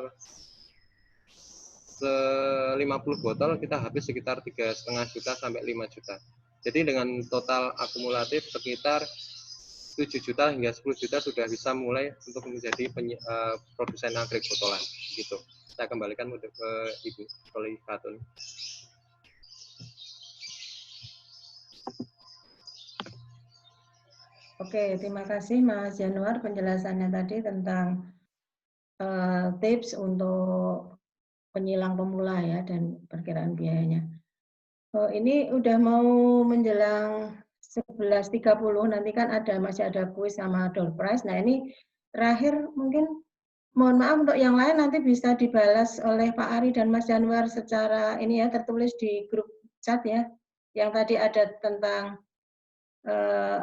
50 botol kita habis sekitar 3,5 juta sampai 5 juta. Jadi dengan total akumulatif sekitar 7 juta hingga 10 juta sudah bisa mulai untuk menjadi produsen anggrek botolan gitu. Saya kembalikan ke Ibu Roli Fatun. Oke, terima kasih Mas Januar penjelasannya tadi tentang tips untuk penyilang pemula ya dan perkiraan biayanya. Ini udah mau menjelang 11.30, nanti kan masih ada kuis sama door prize. Nah ini terakhir mungkin mohon maaf untuk yang lain nanti bisa dibalas oleh Pak Ari dan Mas Januar secara ini ya, tertulis di grup chat ya. Yang tadi ada tentang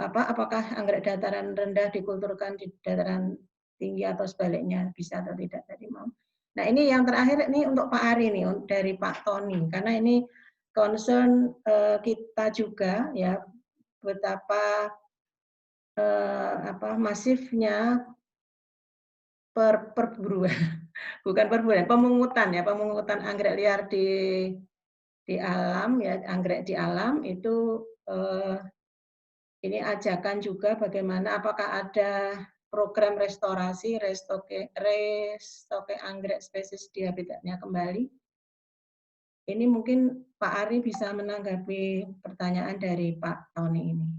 apakah anggrek dataran rendah dikulturkan di dataran tinggi atau sebaliknya, bisa atau tidak tadi mau. Nah ini yang terakhir ini untuk Pak Ari nih dari Pak Tony, karena ini concern kita juga ya betapa masifnya perburuan bukan perburuan, pemungutan anggrek liar di alam ya, anggrek di alam itu ini ajakan juga bagaimana apakah ada program restorasi, restoke anggrek spesies di habitatnya kembali. Ini mungkin Pak Ari bisa menanggapi pertanyaan dari Pak Tony ini.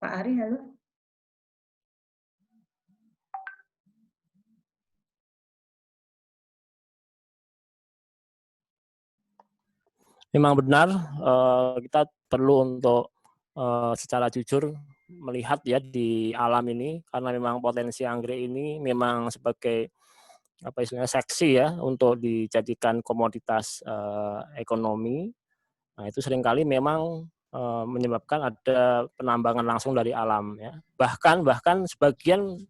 Pak Ari, halo. Memang benar, kita perlu untuk secara jujur melihat ya di alam ini, karena memang potensi anggrek ini memang sebagai apa istilahnya seksi ya untuk dijadikan komoditas ekonomi. Nah itu seringkali memang menyebabkan ada penambangan langsung dari alam ya. Bahkan sebagian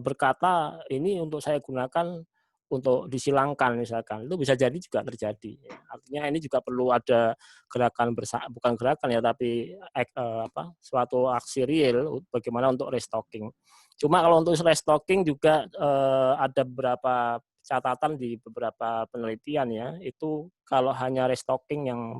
berkata ini untuk saya gunakan untuk disilangkan misalkan, itu bisa jadi juga terjadi. Artinya ini juga perlu ada gerakan bukan gerakan ya, tapi suatu aksi real bagaimana untuk restocking. Cuma kalau untuk restocking juga ada beberapa catatan di beberapa penelitian ya, itu kalau hanya restocking yang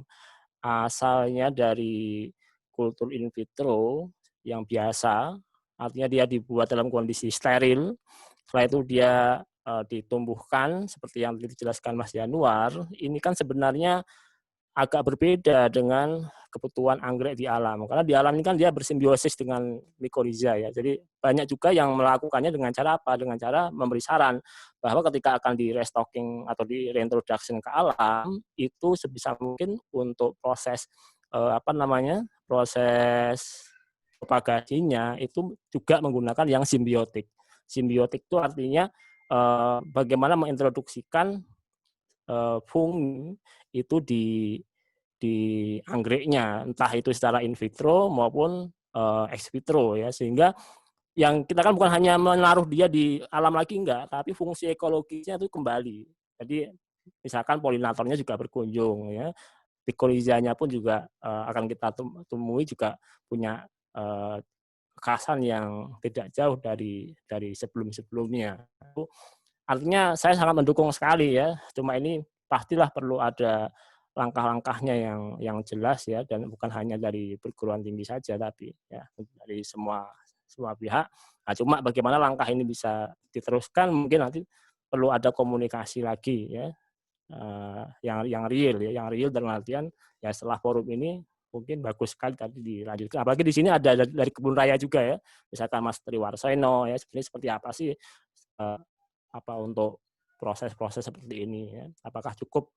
asalnya dari kultur in vitro yang biasa, artinya dia dibuat dalam kondisi steril, setelah itu dia ditumbuhkan seperti yang dijelaskan Mas Yanuar, ini kan sebenarnya agak berbeda dengan kebutuhan anggrek di alam. Karena di alam ini kan dia bersimbiosis dengan mikorizia ya. Jadi banyak juga yang melakukannya dengan cara apa? Dengan cara memberi saran bahwa ketika akan di restocking atau di reintroduction ke alam itu sebisa mungkin untuk proses proses propagasinya itu juga menggunakan yang simbiotik. Simbiotik itu artinya bagaimana mengintroduksikan fungi itu di anggreknya, entah itu secara in vitro maupun ex vitro ya, sehingga yang kita kan bukan hanya menaruh dia di alam lagi enggak, tapi fungsi ekologisnya itu kembali. Jadi misalkan polinatornya juga berkunjung ya, pikorizianya pun juga akan kita temui juga punya kekhasan yang tidak jauh dari sebelum-sebelumnya. Artinya saya sangat mendukung sekali ya. Cuma ini pastilah perlu ada langkah-langkahnya yang jelas ya, dan bukan hanya dari perguruan tinggi saja, tapi ya dari semua pihak. Nah, cuma bagaimana langkah ini bisa diteruskan, mungkin nanti perlu ada komunikasi lagi ya, yang real ya, yang real dalam artian ya setelah forum ini mungkin bagus sekali tadi dilanjutkan. Apalagi di sini ada dari kebun raya juga ya, misalkan Mas Triwarsono ya, sebenarnya seperti apa sih apa untuk proses-proses seperti ini ya. Apakah cukup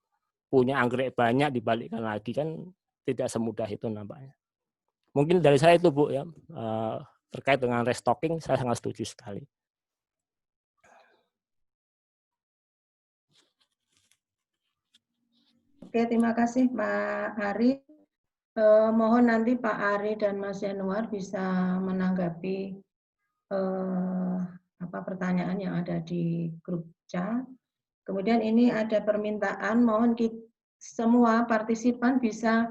punya anggrek banyak dibalikkan lagi, kan tidak semudah itu nampaknya. Mungkin dari saya itu Bu ya, terkait dengan restocking saya sangat setuju sekali. Oke, terima kasih Pak Ari. Mohon nanti Pak Ari dan Mas Yanuar bisa menanggapi pertanyaan yang ada di grup chat. Kemudian ini ada permintaan, mohon semua partisipan bisa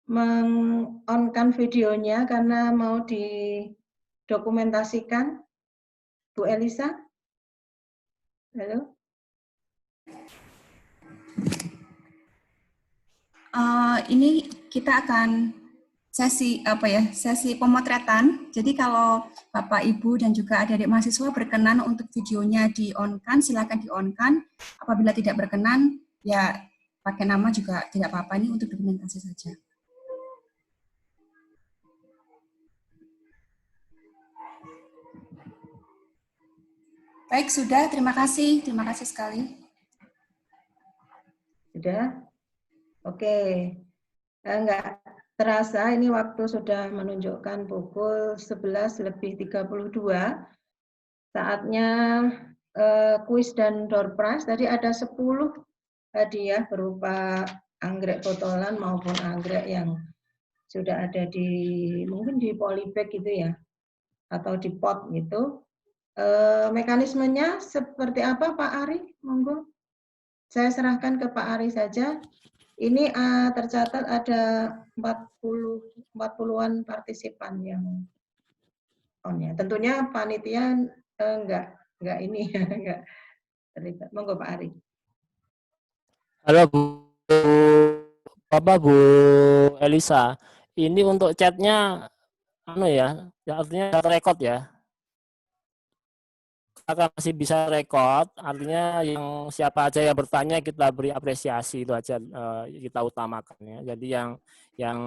meng-on-kan videonya karena mau didokumentasikan. Bu Elisa? Halo? Ini kita akan sesi sesi pemotretan. Jadi kalau Bapak Ibu dan juga adik-adik mahasiswa berkenan untuk videonya di-on-kan, silakan di-on-kan. Apabila tidak berkenan, ya pakai nama juga tidak apa-apa, ini untuk dokumentasi saja. Baik, sudah. Terima kasih sekali. Sudah? Oke. Enggak terasa ini waktu sudah menunjukkan pukul 11:32. Saatnya kuis dan door prize. Tadi ada 10 hadiah berupa anggrek botolan maupun anggrek yang sudah ada mungkin di polybag gitu ya, atau di pot gitu. Mekanismenya seperti apa Pak Ari? Monggo. Saya serahkan ke Pak Ari saja. Ini tercatat ada 40-an partisipan yang on ya. Tentunya panitia enggak ini enggak terlibat. Monggo Pak Ari. Halo Bu Elisa. Ini untuk chatnya artinya record ya. Akan masih bisa record, artinya yang siapa aja yang bertanya kita beri apresiasi, itu aja kita utamakan ya. Jadi yang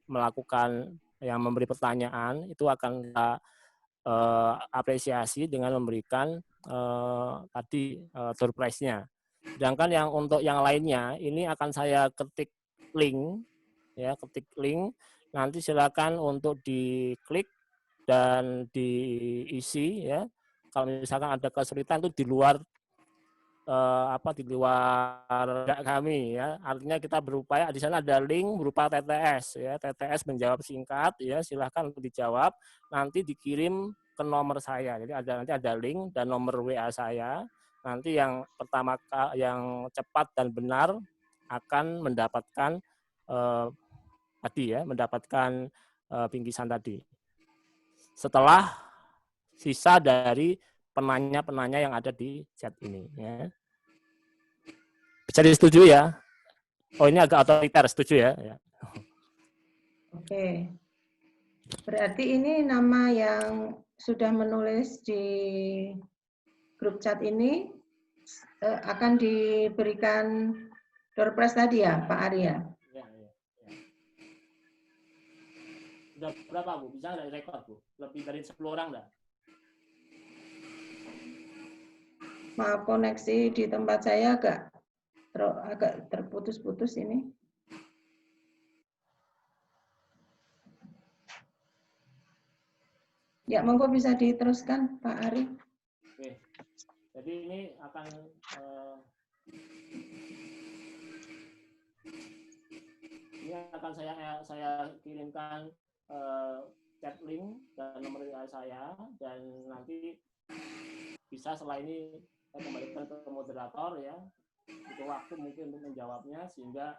melakukan, yang memberi pertanyaan itu akan kita apresiasi dengan memberikan tadi door prize-nya. Sedangkan yang untuk yang lainnya ini akan saya ketik link, ya, ketik link. Nanti silakan untuk diklik dan diisi, ya. Kalau misalkan ada kesulitan itu di luar di luar kami, ya. Artinya kita berupaya di sana ada link berupa TTS, ya. TTS menjawab singkat, ya. Silahkan untuk dijawab. Nanti dikirim ke nomor saya. Jadi nanti ada link dan nomor WA saya. Nanti yang pertama yang cepat dan benar akan mendapatkan mendapatkan bingkisan tadi. Setelah sisa dari penanya-penanya yang ada di chat ini, ya. Bisa disetujui ya? Oh, ini agak otoriter, setuju ya? Ya. Oke. Berarti ini nama yang sudah menulis di grup chat ini akan diberikan door prize tadi ya, Pak Arya? Ya. Sudah berapa, Bu? Bisa nggak rekor, Bu? Lebih dari 10 orang nggak? Maaf, koneksi di tempat saya agak terputus-putus ini. Ya, monggo bisa diteruskan, Pak Ari. Oke. Jadi ini akan saya kirimkan chat link dan nomor WA saya, dan nanti bisa setelah ini saya kembalikan ke moderator, ya. Butuh waktu mungkin untuk menjawabnya sehingga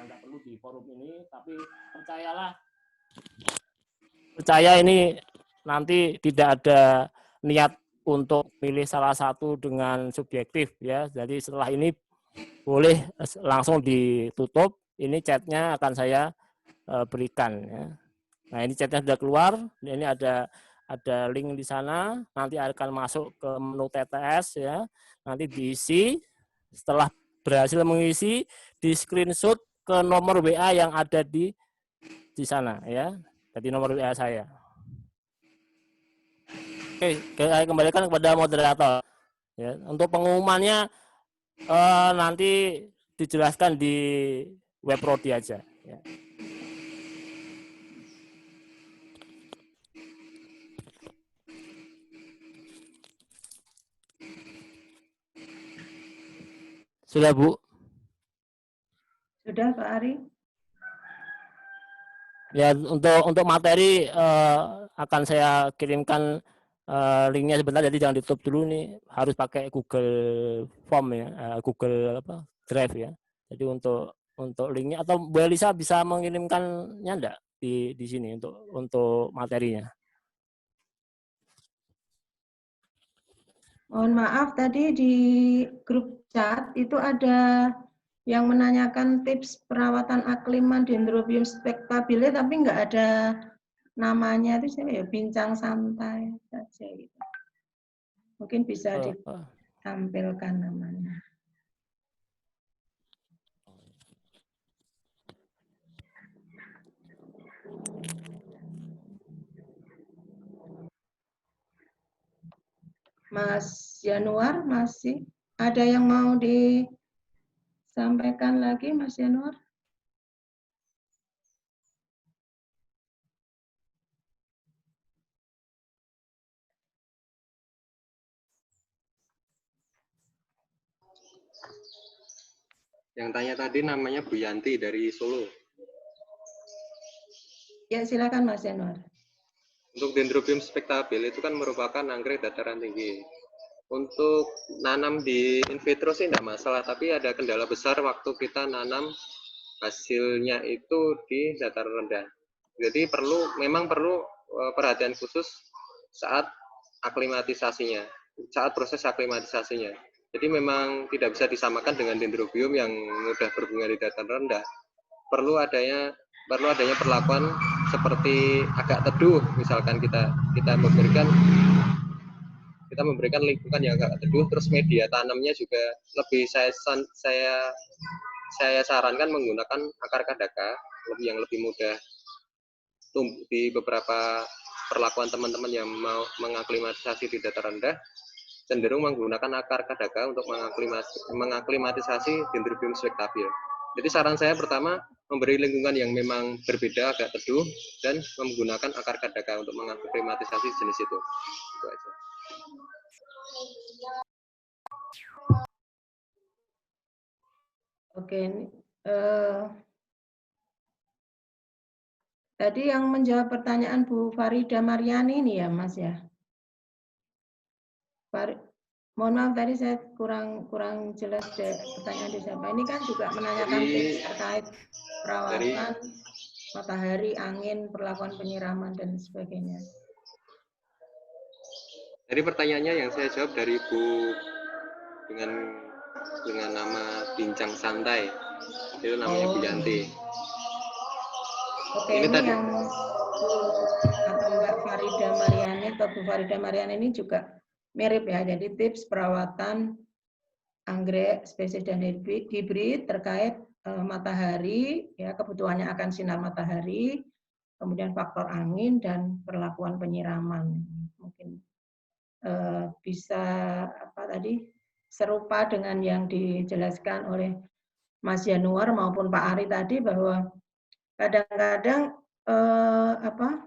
nggak perlu di forum ini, tapi percaya ini nanti tidak ada niat untuk pilih salah satu dengan subjektif, ya. Jadi setelah ini boleh langsung ditutup. Ini chatnya akan saya berikan, ya. Nah, ini chatnya sudah keluar. Ini ada link di sana. Nanti akan masuk ke menu TTS, ya. Nanti diisi. Setelah berhasil mengisi, di screenshot ke nomor WA yang ada di sana, ya. Jadi nomor WA saya. Oke, saya kembalikan kepada moderator. Ya, untuk pengumumannya nanti dijelaskan di web Prodi aja. Ya. Sudah, Bu? Sudah, Pak Ari? Ya, untuk materi akan saya kirimkan linknya sebentar, jadi jangan ditutup dulu nih, harus pakai Google Form, ya, Google Drive, ya. Jadi untuk linknya, atau Bu Elisa bisa mengirimkannya enggak di sini untuk materinya? Mohon maaf, tadi di grup chat itu ada yang menanyakan tips perawatan akliman Dendrobium spectabile, tapi nggak ada namanya. Itu saya bincang santai saja gitu. Mungkin bisa ditampilkan namanya. Mas Januar masih ada yang mau disampaikan lagi, Mas Januar? Yang tanya tadi namanya Bu Yanti dari Solo. Ya, silakan Mas Januar. Untuk Dendrobium spectabile itu kan merupakan anggrek dataran tinggi. Untuk nanam di in vitro sih tidak masalah, tapi ada kendala besar waktu kita nanam hasilnya itu di dataran rendah. Jadi memang perlu perhatian khusus saat aklimatisasinya, saat proses aklimatisasinya. Jadi memang tidak bisa disamakan dengan Dendrobium yang mudah berbunga di dataran rendah. Perlu adanya perlakuan seperti agak teduh, misalkan kita memberikan lingkungan yang agak teduh, terus media tanamnya juga lebih saya sarankan menggunakan akar kadaka yang lebih mudah tumbuh di beberapa perlakuan teman-teman yang mau mengaklimatisasi di dataran rendah. cenderung menggunakan akar kadaka untuk mengaklimatisasi Dendrobium spectabile. Jadi saran saya pertama, memberi lingkungan yang memang berbeda, agak teduh, dan menggunakan akar kadaka untuk mengaklimatisasi jenis itu. Itu aja. Oke, tadi yang menjawab pertanyaan Bu Farida Mariani ini ya, Mas ya. Mohon maaf tadi saya kurang jelas pertanyaan di siapa. Ini kan juga menanyakan tips terkait perawatan matahari, angin, perlakuan penyiraman dan sebagainya. Jadi pertanyaannya yang saya jawab dari Bu dengan nama Bincang Santai, itu namanya Bu Yanti. Oke, ini yang Bu atau Mbak Farida Mariani atau Bu Farida Mariani ini juga mirip ya. Jadi tips perawatan anggrek spesies dan hibrid terkait matahari, ya kebutuhannya akan sinar matahari, kemudian faktor angin dan perlakuan penyiraman. Mungkin bisa serupa dengan yang dijelaskan oleh Mas Yanuar maupun Pak Ari tadi, bahwa kadang-kadang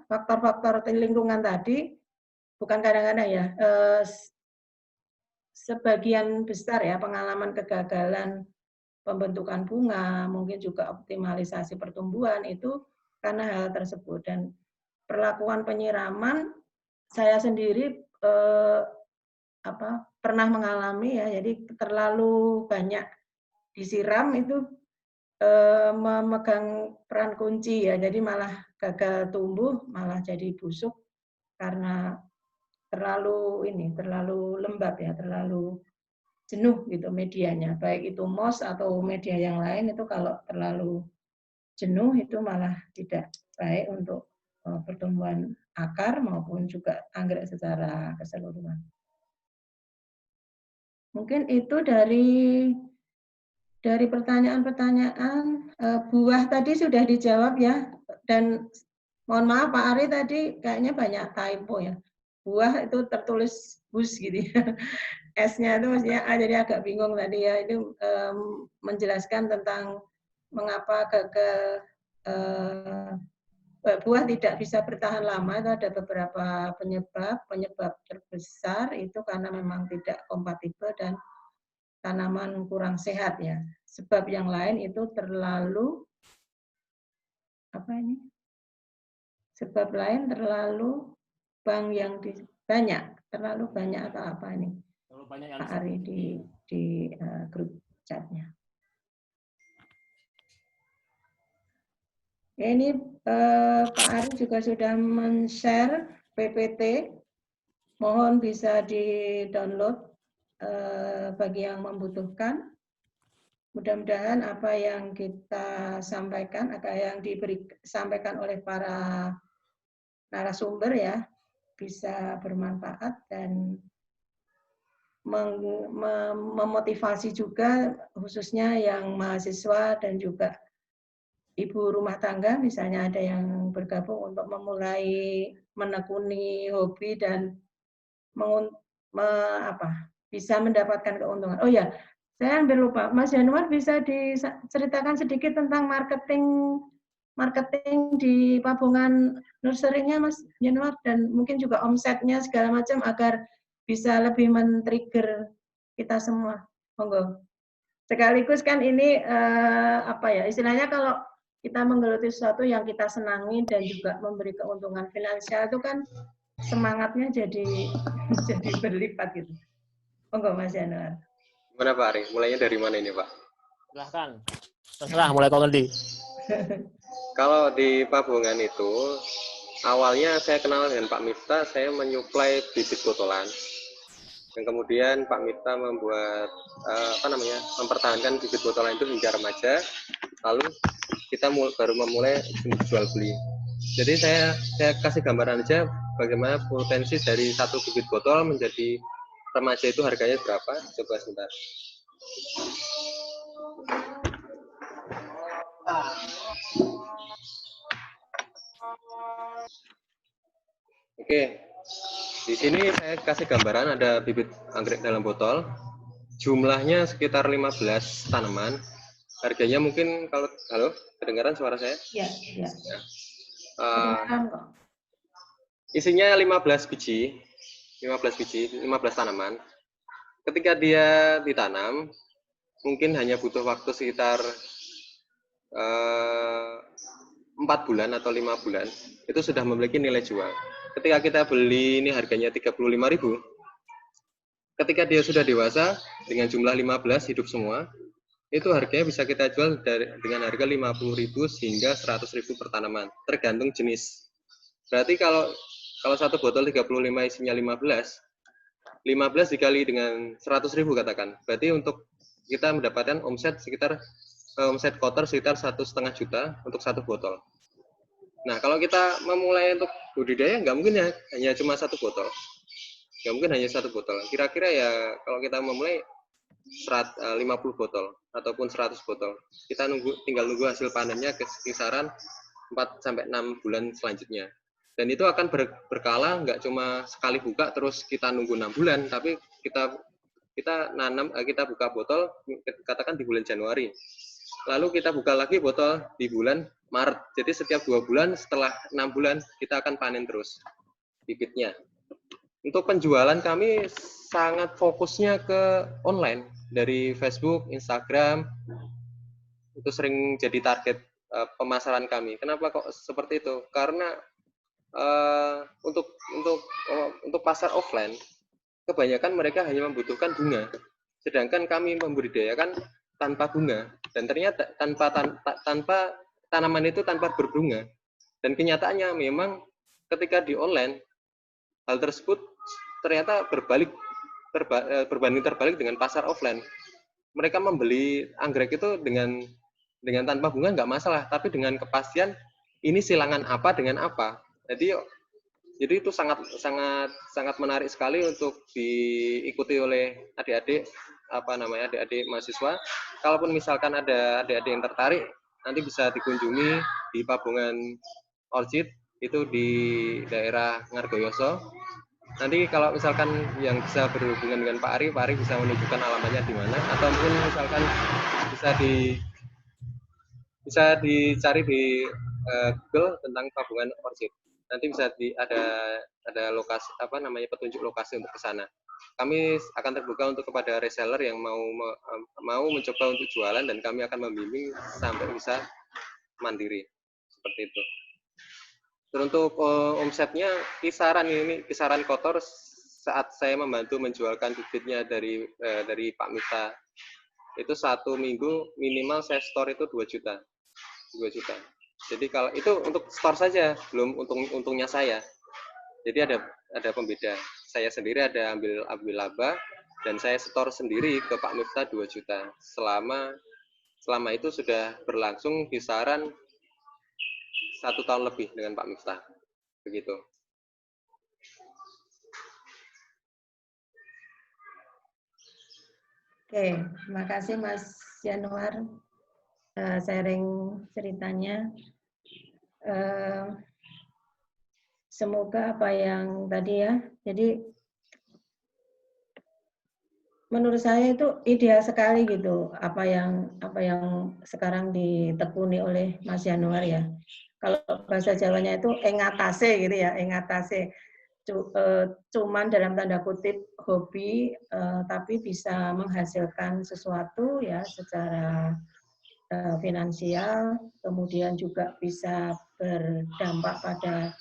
faktor-faktor lingkungan tadi, bukan kadang-kadang ya, sebagian besar ya pengalaman kegagalan pembentukan bunga, mungkin juga optimalisasi pertumbuhan itu karena hal tersebut. Dan perlakuan penyiraman saya sendiri pernah mengalami ya, jadi terlalu banyak disiram itu memegang peran kunci ya, jadi malah gagal tumbuh, malah jadi busuk karena terlalu lembab ya, terlalu jenuh gitu medianya, baik itu moss atau media yang lain. Itu kalau terlalu jenuh itu malah tidak baik untuk pertumbuhan akar maupun juga anggrek secara keseluruhan. Mungkin itu dari pertanyaan-pertanyaan. Buah tadi sudah dijawab ya, dan mohon maaf Pak Ari tadi kayaknya banyak typo ya. Buah itu tertulis bus gitu ya. S-nya itu maksudnya A, jadi agak bingung tadi ya. Itu menjelaskan tentang mengapa gagal buah tidak bisa bertahan lama. Itu ada beberapa penyebab terbesar itu karena memang tidak kompatibel dan tanaman kurang sehat ya. Sebab yang lain itu terlalu sebab lain terlalu terlalu banyak atau apa ini? Terlalu banyak yang Pak Ari di grup chatnya. Ya, ini Pak Ari juga sudah men-share PPT. Mohon bisa di-download bagi yang membutuhkan. Mudah-mudahan apa yang kita sampaikan, apa yang disampaikan oleh para narasumber ya, bisa bermanfaat dan memotivasi juga khususnya yang mahasiswa dan juga ibu rumah tangga, misalnya ada yang bergabung untuk memulai menekuni hobi dan bisa mendapatkan keuntungan. Oh ya, saya hampir lupa, Mas Januar bisa diceritakan sedikit tentang marketing di Pabungan nursery-nya Mas Januar, dan mungkin juga omsetnya segala macam agar bisa lebih men-trigger kita semua. Monggo. Sekaligus kan ini istilahnya kalau kita menggeluti sesuatu yang kita senangi dan juga memberi keuntungan finansial itu kan semangatnya jadi berlipat gitu. Monggo Mas Januar. Gimana Pak Ari? Mulainya dari mana ini Pak? Silahkan. Terserah, mulai kau ngerti. Kalau di Pabungan itu, awalnya saya kenal dengan Pak Miftah, saya menyuplai bibit botolan. Dan kemudian Pak Miftah membuat mempertahankan bibit botolan itu hingga remaja. Lalu kita baru memulai jual beli. Jadi saya kasih gambaran aja bagaimana potensi dari satu bibit botol menjadi remaja itu harganya berapa. Coba sebentar. Oke, Di sini saya kasih gambaran ada bibit anggrek dalam botol. Jumlahnya sekitar 15 tanaman. Harganya mungkin kalau halo, kedengaran suara saya? Ya, ya. Uh, Kedengaran kok. isinya 15 biji, 15 tanaman. Ketika dia ditanam, mungkin hanya butuh waktu sekitar 4 bulan atau 5 bulan, itu sudah memiliki nilai jual. Ketika kita beli ini harganya 35.000, ketika dia sudah dewasa dengan jumlah 15 hidup semua, itu harganya bisa kita jual dengan harga 50.000 hingga 100.000 per tanaman, tergantung jenis. Berarti kalau satu botol 35 isinya 15 dikali dengan 100.000 katakan, berarti untuk kita mendapatkan omset kotor sekitar 1,5 juta untuk satu botol. Nah, kalau kita memulai untuk budidaya, nggak mungkin ya hanya cuma satu botol. Nggak mungkin hanya satu botol. Kira-kira ya kalau kita memulai 50 botol ataupun 100 botol. Kita tinggal nunggu hasil panennya kisaran 4-6 bulan selanjutnya. Dan itu akan berkala, nggak cuma sekali buka terus kita nunggu 6 bulan, tapi kita buka botol katakan di bulan Januari. Lalu kita buka lagi botol di bulan Maret. Jadi setiap 2 bulan setelah 6 bulan kita akan panen terus bibitnya. Untuk penjualan kami sangat fokusnya ke online dari Facebook, Instagram. Itu sering jadi target pemasaran kami. Kenapa kok seperti itu? Karena untuk pasar offline kebanyakan mereka hanya membutuhkan bunga. Sedangkan kami membudidayakan tanpa bunga, dan ternyata tanpa tanaman itu tanpa berbunga. Dan kenyataannya memang ketika di online hal tersebut ternyata berbanding terbalik dengan pasar offline. Mereka membeli anggrek itu dengan tanpa bunga nggak masalah, tapi dengan kepastian ini silangan apa dengan apa. Jadi itu sangat menarik sekali untuk diikuti oleh adik-adik mahasiswa. Kalaupun misalkan ada adik-adik yang tertarik, nanti bisa dikunjungi di Pabongan Orchid, itu di daerah Ngargoyoso. Nanti kalau misalkan yang bisa berhubungan dengan Pak Ari bisa menunjukkan alamatnya di mana, atau mungkin misalkan bisa dicari di Google tentang Pabongan Orchid. Nanti bisa ada lokasi petunjuk lokasi untuk ke sana. Kami akan terbuka untuk kepada reseller yang mau mencoba untuk jualan, dan kami akan membimbing sampai bisa mandiri seperti itu. Terus untuk omsetnya kisaran kotor saat saya membantu menjualkan bibitnya dari Pak Miftah itu 1 minggu minimal saya store itu 2 juta. Jadi kalau itu untuk store saja, belum untungnya saya. Jadi ada pembeda. Saya sendiri ada ambil laba, dan saya store sendiri ke Pak Miftah 2 juta. Selama itu sudah berlangsung kisaran 1 tahun lebih dengan Pak Miftah. Begitu. Oke, terima kasih Mas Januar sharing ceritanya. Semoga apa yang tadi ya, jadi menurut saya itu ideal sekali gitu apa yang sekarang ditekuni oleh Mas Januar ya. Kalau bahasa Jawanya itu engatase gitu ya, engatase. Cuman dalam tanda kutip hobi, tapi bisa menghasilkan sesuatu ya secara finansial, kemudian juga bisa berdampak pada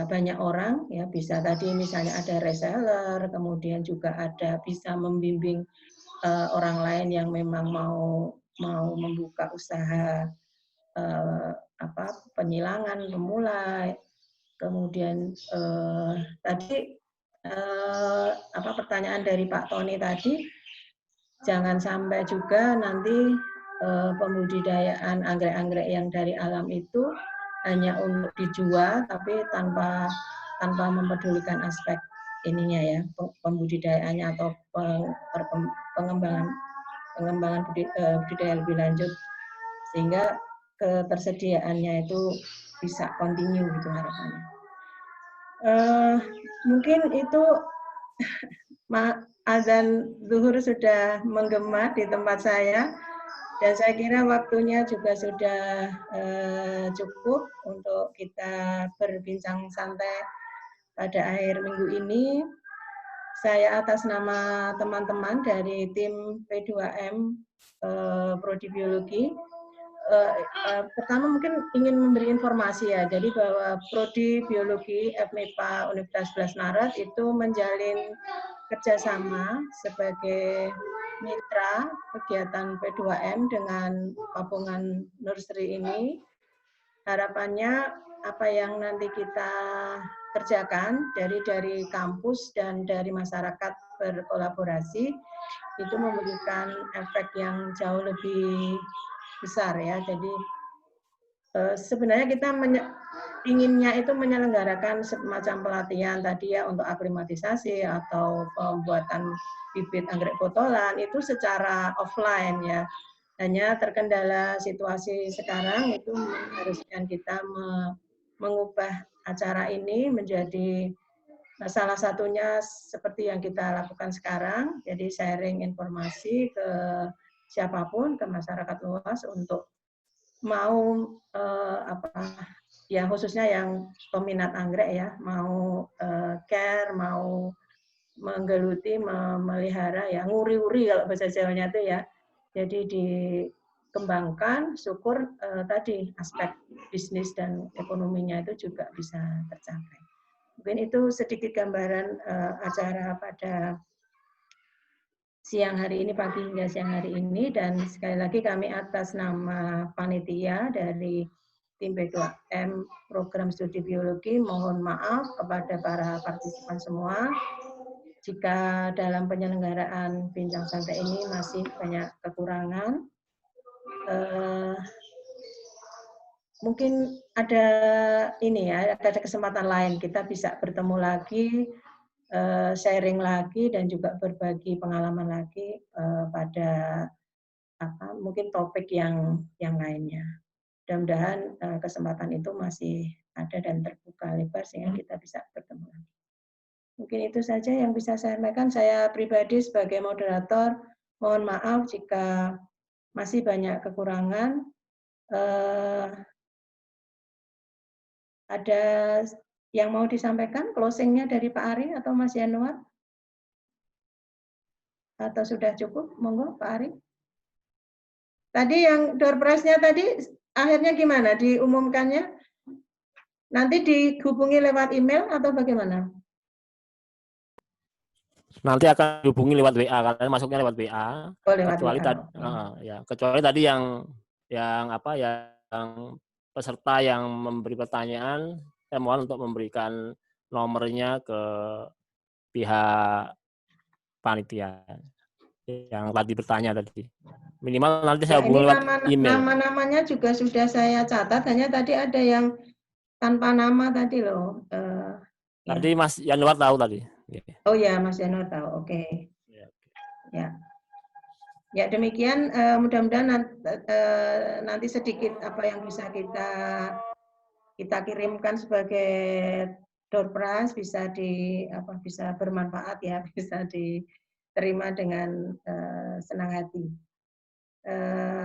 banyak orang ya, bisa tadi misalnya ada reseller, kemudian juga ada bisa membimbing orang lain yang memang mau membuka usaha penyilangan pemula. Kemudian tadi pertanyaan dari Pak Tony tadi, jangan sampai juga nanti pembudidayaan anggrek-anggrek yang dari alam itu hanya untuk dijual, tapi tanpa mempedulikan aspek ininya ya, pembudidayaannya atau pengembangan budidaya lebih lanjut, sehingga ketersediaannya itu bisa continue gitu harapannya. Mungkin itu azan zuhur sudah menggema di tempat saya, dan saya kira waktunya juga sudah cukup untuk kita berbincang santai pada akhir minggu ini. Saya atas nama teman-teman dari tim P2M Prodi Biologi, pertama mungkin ingin memberi informasi ya, jadi bahwa Prodi Biologi FMIPA Universitas 11 Maret itu menjalin kerjasama sebagai mitra kegiatan P2M dengan Papungan Nursery ini. Harapannya apa yang nanti kita kerjakan dari kampus dan dari masyarakat berkolaborasi itu memberikan efek yang jauh lebih besar ya. Jadi sebenarnya kita inginnya itu menyelenggarakan semacam pelatihan tadi ya untuk aklimatisasi atau pembuatan bibit anggrek botolan itu secara offline ya. Hanya terkendala situasi sekarang itu mengharuskan kita mengubah acara ini menjadi salah satunya seperti yang kita lakukan sekarang. Jadi sharing informasi ke siapapun, ke masyarakat luas untuk mau ya khususnya yang peminat anggrek ya, mau care, mau menggeluti, memelihara ya, nguri-uri kalau bahasa Jawanya itu ya. Jadi dikembangkan, syukur tadi aspek bisnis dan ekonominya itu juga bisa tercapai. Mungkin itu sedikit gambaran acara pada siang hari ini, pagi hingga siang hari ini, dan sekali lagi kami atas nama panitia dari tim P2M Program Studi Biologi mohon maaf kepada para partisipan semua jika dalam penyelenggaraan bincang santai ini masih banyak kekurangan. Mungkin ada ini ya, ada kesempatan lain kita bisa bertemu lagi, sharing lagi dan juga berbagi pengalaman lagi pada mungkin topik yang lainnya. Mudah-mudahan kesempatan itu masih ada dan terbuka lebar sehingga kita bisa bertemu lagi. Mungkin itu saja yang bisa saya sampaikan. Saya pribadi sebagai moderator mohon maaf jika masih banyak kekurangan. Ada yang mau disampaikan closing-nya dari Pak Ari atau Mas Yanuar? Atau sudah cukup? Monggo Pak Ari. Tadi yang door prize-nya tadi akhirnya gimana diumumkannya? Nanti dihubungi lewat email atau bagaimana? Nanti akan dihubungi lewat WA, karena masuknya lewat WA. Oh, lewat kecuali WA. tadi, kecuali tadi yang peserta yang memberi pertanyaan, saya mohon untuk memberikan nomornya ke pihak panitia yang tadi bertanya tadi. Minimal nanti saya hubungi lewat email. Nama-namanya juga sudah saya catat, hanya tadi ada yang tanpa nama tadi loh. Tadi ya. Mas Yanuar tahu tadi. Oh ya, Mas Yanuar tahu. Oke. Ya. Ya demikian. Mudah-mudahan nanti sedikit apa yang bisa kita kirimkan sebagai door prize bisa bisa bermanfaat ya, bisa diterima dengan senang hati.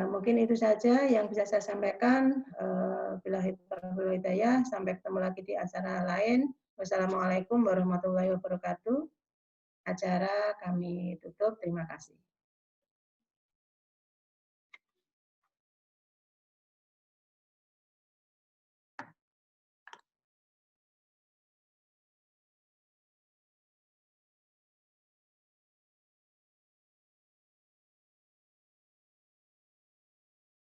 Mungkin itu saja yang bisa saya sampaikan. Billahi taufiq wal hidayah. Sampai ketemu lagi di acara lain. Wassalamualaikum warahmatullahi wabarakatuh. Acara kami tutup. Terima kasih.